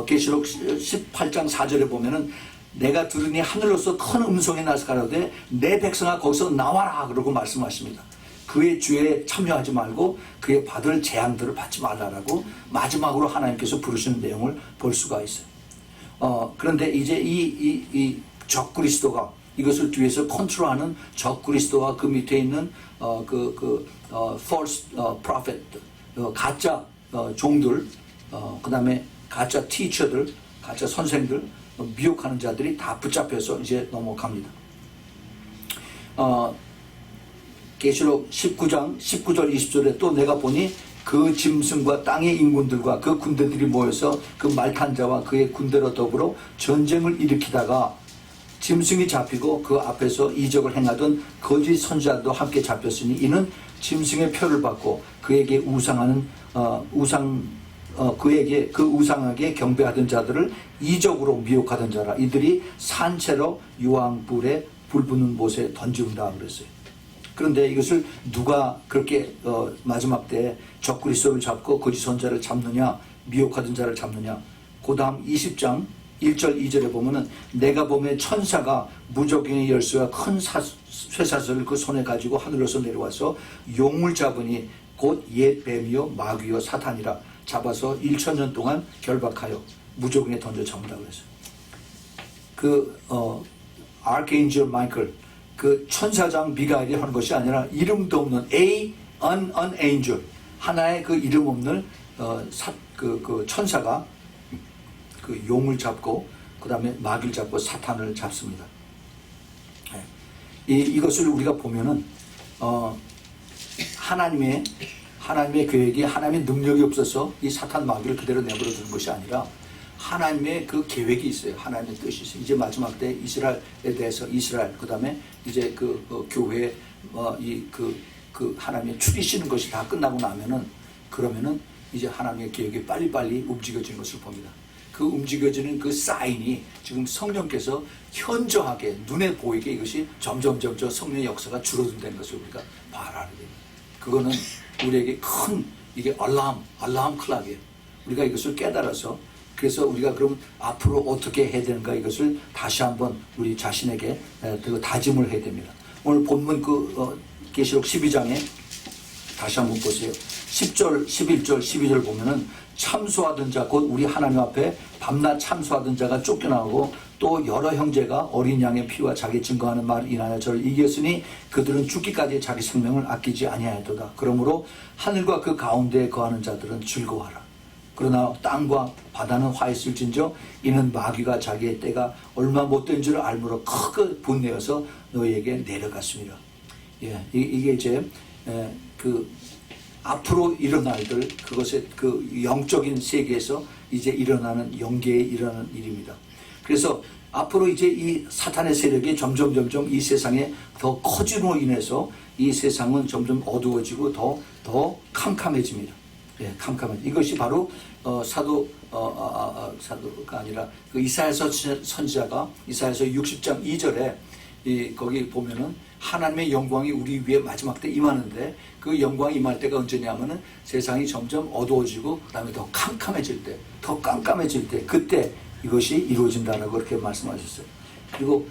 A: 계시록 18장 4절에 보면은 내가 들으니 하늘로서 큰 음성이 나서 가라되 내 백성아 거기서 나와라 그러고 말씀하십니다. 그의 죄에 참여하지 말고 그의 받을 재앙들을 받지 말라라고 마지막으로 하나님께서 부르시는 내용을 볼 수가 있어요. 그런데 이제 이 적그리스도가 이것을 뒤에서 컨트롤하는 적 그리스도와 그 밑에 있는 false prophet, 가짜 종들, 그 다음에 가짜 티처들, 가짜 선생들, 미혹하는 자들이 다 붙잡혀서 이제 넘어갑니다. 계시록 19장 19절 20절에 또 내가 보니 그 짐승과 땅의 인군들과 그 군대들이 모여서 그 말 탄 자와 그의 군대로 더불어 전쟁을 일으키다가 짐승이 잡히고 그 앞에서 이적을 행하던 거짓 선지자도 함께 잡혔으니 이는 짐승의 표를 받고 그에게 그에게 그 우상하게 경배하던 자들을 이적으로 미혹하던 자라. 이들이 산채로 유황불에 불 붙는 못에 던지운다 그랬어요. 그런데 이것을 누가 그렇게 마지막 때 적그리스도를 잡고 거짓 선지자를 잡느냐, 미혹하던 자를 잡느냐. 그 다음 20장 1절 2절에 보면은 내가 보면 천사가 무적행의 열쇠와 큰 쇠사슬을 그 손에 가지고 하늘로서 내려와서 용을 잡으니 곧 옛 뱀이요 마귀요 사탄이라. 잡아서 1000년 동안 결박하여 무적행에 던져 잡는다 그랬어요. 아르케인젤 마이클, 그 천사장 미가엘이 하는 것이 아니라 이름도 없는 an angel, 하나의 그 이름 없는 천사가 그 용을 잡고 그 다음에 마귀를 잡고 사탄을 잡습니다. 이것을 우리가 보면은 하나님의 계획이, 하나님의 능력이 없어서 이 사탄 마귀를 그대로 내버려 두는 것이 아니라 하나님의 그 계획이 있어요. 하나님의 뜻이 있어요. 이제 마지막 때 이스라엘에 대해서 이스라엘, 그 다음에 이제 교회 하나님의 추리시는 것이 다 끝나고 나면은, 그러면은 이제 하나님의 계획이 빨리빨리 움직여지는 것을 봅니다. 그 움직여지는 그 사인이 지금 성령께서 현저하게 눈에 보이게 이것이 점점 성령의 역사가 줄어든다는 것을 우리가 바라는 겁니다. 그거는 우리에게 큰 이게 알람 클락이에요. 우리가 이것을 깨달아서, 그래서 우리가 그럼 앞으로 어떻게 해야 되는가, 이것을 다시 한번 우리 자신에게 다짐을 해야 됩니다. 오늘 본문 계시록 12장에 다시 한번 보세요. 10절, 11절, 12절 보면은 참소하던 자, 곧 우리 하나님 앞에 밤낮 참소하던 자가 쫓겨나오고 또 여러 형제가 어린 양의 피와 자기 증거하는 말을 인하여 저를 이겼으니 그들은 죽기까지 자기 생명을 아끼지 아니하였도다. 그러므로 하늘과 그 가운데에 거하는 자들은 즐거워하라. 그러나 땅과 바다는 화했을진저 이는 마귀가 자기의 때가 얼마 못된 줄을 알므로 크게 분내어서 너희에게 내려갔습니다. 이게 이제 앞으로 일어날 들, 그것의 그 영적인 세계에서 이제 일어나는, 영계에 일어나는 일입니다. 그래서 앞으로 이제 이 사탄의 세력이 점점 이 세상에 더 커짐으로 인해서 이 세상은 점점 어두워지고 더 캄캄해집니다. 캄캄해집니다. 이것이 바로 사도가 아니라 그 이사야서 선지자가 이사야서 60장 2절에 거기 보면은 하나님의 영광이 우리 위에 마지막 때 임하는데, 그 영광이 임할 때가 언제냐면은 세상이 점점 어두워지고 그 다음에 더 캄캄해질 때, 더 깜깜해질 때, 그때 이것이 이루어진다라고 그렇게 말씀하셨어요. 그리고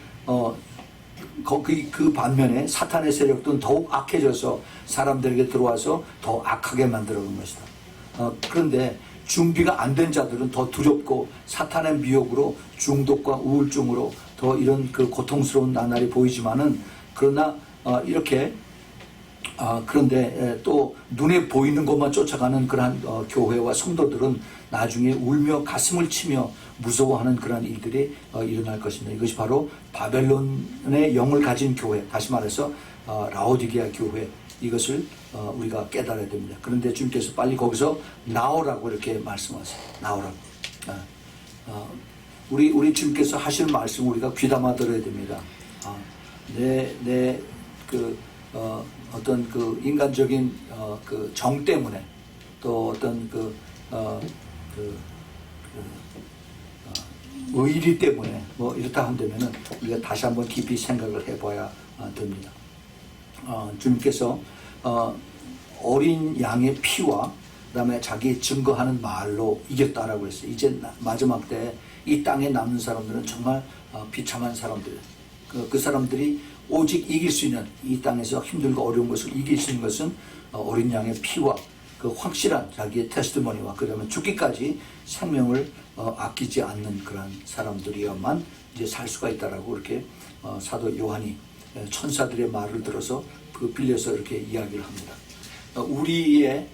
A: 그 반면에 사탄의 세력도 더욱 악해져서 사람들에게 들어와서 더 악하게 만들어놓은 것이다. 그런데 준비가 안 된 자들은 더 두렵고 사탄의 미혹으로 중독과 우울증으로 더 이런 그 고통스러운 나날이 보이지만은, 그러나 이렇게 그런데 또 눈에 보이는 것만 쫓아가는 그러한 교회와 성도들은 나중에 울며 가슴을 치며 무서워하는 그러한 일들이 일어날 것입니다. 이것이 바로 바벨론의 영을 가진 교회, 다시 말해서 라오디게아 교회, 이것을 우리가 깨달아야 됩니다. 그런데 주님께서 빨리 거기서 나오라고 이렇게 말씀하세요. 나오라고. 우리 주님께서 하시는 말씀 우리가 귀담아 들어야 됩니다. 어떤 그 인간적인 그 정 때문에, 또 어떤 의리 때문에 뭐 이렇다 한다면은 우리가 다시 한번 깊이 생각을 해봐야 됩니다. 주님께서 어린 양의 피와 그다음에 자기 증거하는 말로 이겼다라고 했어요. 이제 마지막 때 이 땅에 남는 사람들은 정말 비참한 사람들이에요. 그 사람들이 오직 이길 수 있는, 이 땅에서 힘들고 어려운 것을 이길 수 있는 것은 어린 양의 피와 그 확실한 자기의 테스트머니와 그 다음에 죽기까지 생명을 아끼지 않는 그런 사람들이야만 이제 살 수가 있다라고 이렇게 사도 요한이 천사들의 말을 들어서 그 빌려서 이렇게 이야기를 합니다. 우리의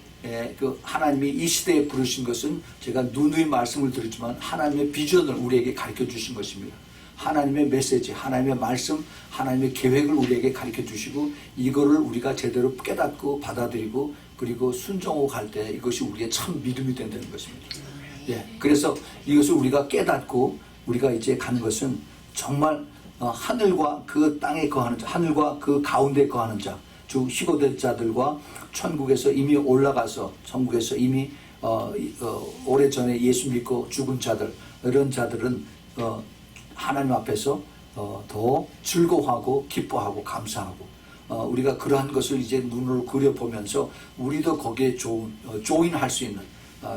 A: 그 하나님이 이 시대에 부르신 것은 제가 누누이 말씀을 드리지만 하나님의 비전을 우리에게 가르쳐 주신 것입니다. 하나님의 메시지, 하나님의 말씀, 하나님의 계획을 우리에게 가르쳐 주시고 이거를 우리가 제대로 깨닫고 받아들이고 그리고 순종하고 갈 때 이것이 우리의 참 믿음이 된다는 것입니다. 그래서 이것을 우리가 깨닫고 우리가 이제 가는 것은 정말 하늘과 그 땅에 거하는 자, 하늘과 그 가운데 거하는 자, 즉 희고된 자들과 천국에서 이미 올라가서 천국에서 이미 오래전에 예수 믿고 죽은 자들, 이런 자들은 하나님 앞에서 더 즐거워하고 기뻐하고 감사하고 우리가 그러한 것을 이제 눈으로 그려보면서 우리도 거기에 조인할 수 있는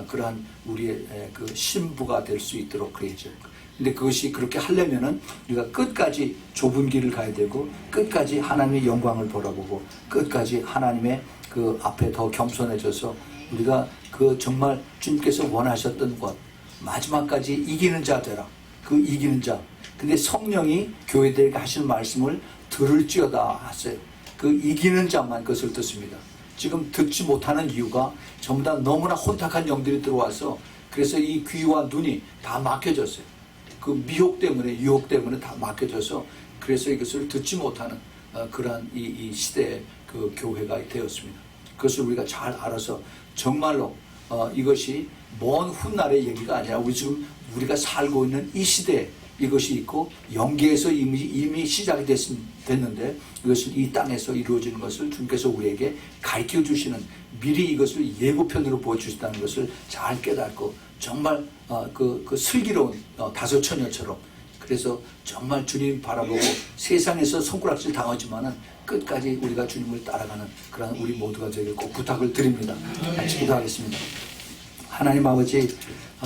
A: 그러한 우리의 그 신부가 될 수 있도록 그래야죠. 근데 그것이 그렇게 하려면은 우리가 끝까지 좁은 길을 가야 되고 끝까지 하나님의 영광을 바라보고 끝까지 하나님의 그 앞에 더 겸손해져서 우리가 그 정말 주님께서 원하셨던 것 마지막까지 이기는 자 되라. 그 이기는 자. 근데 성령이 교회들에게 하시는 말씀을 들을지어다 하세요. 그 이기는 자만 그것을 듣습니다. 지금 듣지 못하는 이유가 전부 다 너무나 혼탁한 영들이 들어와서 그래서 이 귀와 눈이 다 막혀졌어요. 그 미혹 때문에 유혹 때문에 다 막혀져서 그래서 이것을 듣지 못하는 그러한 이 시대의 그 교회가 되었습니다. 그것을 우리가 잘 알아서 정말로 이것이 먼 훗날의 얘기가 아니라 우리가 살고 있는 이 시대에 이것이 있고 영계에서 이미 시작이 됐는데 이것을 이 땅에서 이루어지는 것을 주님께서 우리에게 가르쳐 주시는 미리 이것을 예고편으로 보여주신다는 것을 잘 깨닫고 정말 그 슬기로운 다섯 처녀처럼 그래서 정말 주님 바라보고 세상에서 손가락질 당하지만은 끝까지 우리가 주님을 따라가는 그런 우리 모두가 되길 꼭 부탁을 드립니다. 같이 기도하겠습니다. 하나님 아버지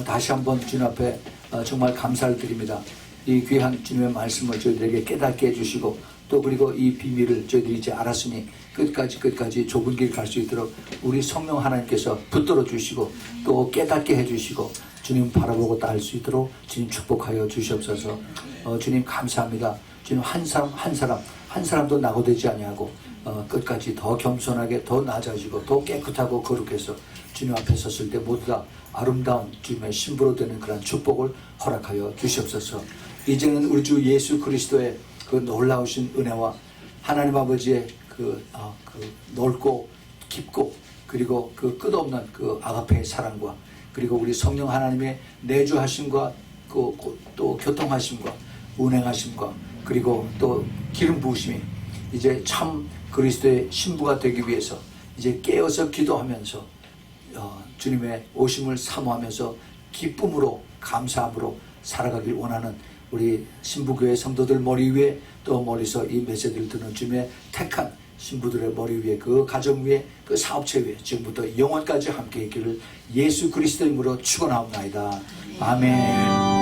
A: 다시 한번 주님 앞에 정말 감사를 드립니다. 이 귀한 주님의 말씀을 저희들에게 깨닫게 해주시고 또 그리고 이 비밀을 저희들이 이제 알았으니 끝까지 좁은 길 갈 수 있도록 우리 성령 하나님께서 붙들어 주시고 또 깨닫게 해주시고 주님 바라보고 따를 수 있도록 주님 축복하여 주시옵소서. 주님 감사합니다. 주님 한 사람도 낙오되지 아니하고 끝까지 더 겸손하게 더 낮아지고 더 깨끗하고 거룩해서 주님 앞에 섰을 때 모두 다 아름다운 주님의 신부로 되는 그런 축복을 허락하여 주시옵소서. 이제는 우리 주 예수 그리스도의 그 놀라우신 은혜와 하나님 아버지의 그 넓고 깊고 그리고 그 끝없는 그 아가페의 사랑과 그리고 우리 성령 하나님의 내주하심과 또 교통하심과 운행하심과 그리고 또 기름 부으심이 이제 참 그리스도의 신부가 되기 위해서 이제 깨어서 기도하면서 주님의 오심을 사모하면서 기쁨으로 감사함으로 살아가길 원하는 우리 신부교회 성도들 머리 위에 또 멀리서 이 메시지를 듣는 주님의 택한 신부들의 머리 위에 그 가정 위에 그 사업체 위에 지금부터 영원까지 함께 있기를 예수 그리스도 이름으로 축원하옵나이다. 아멘.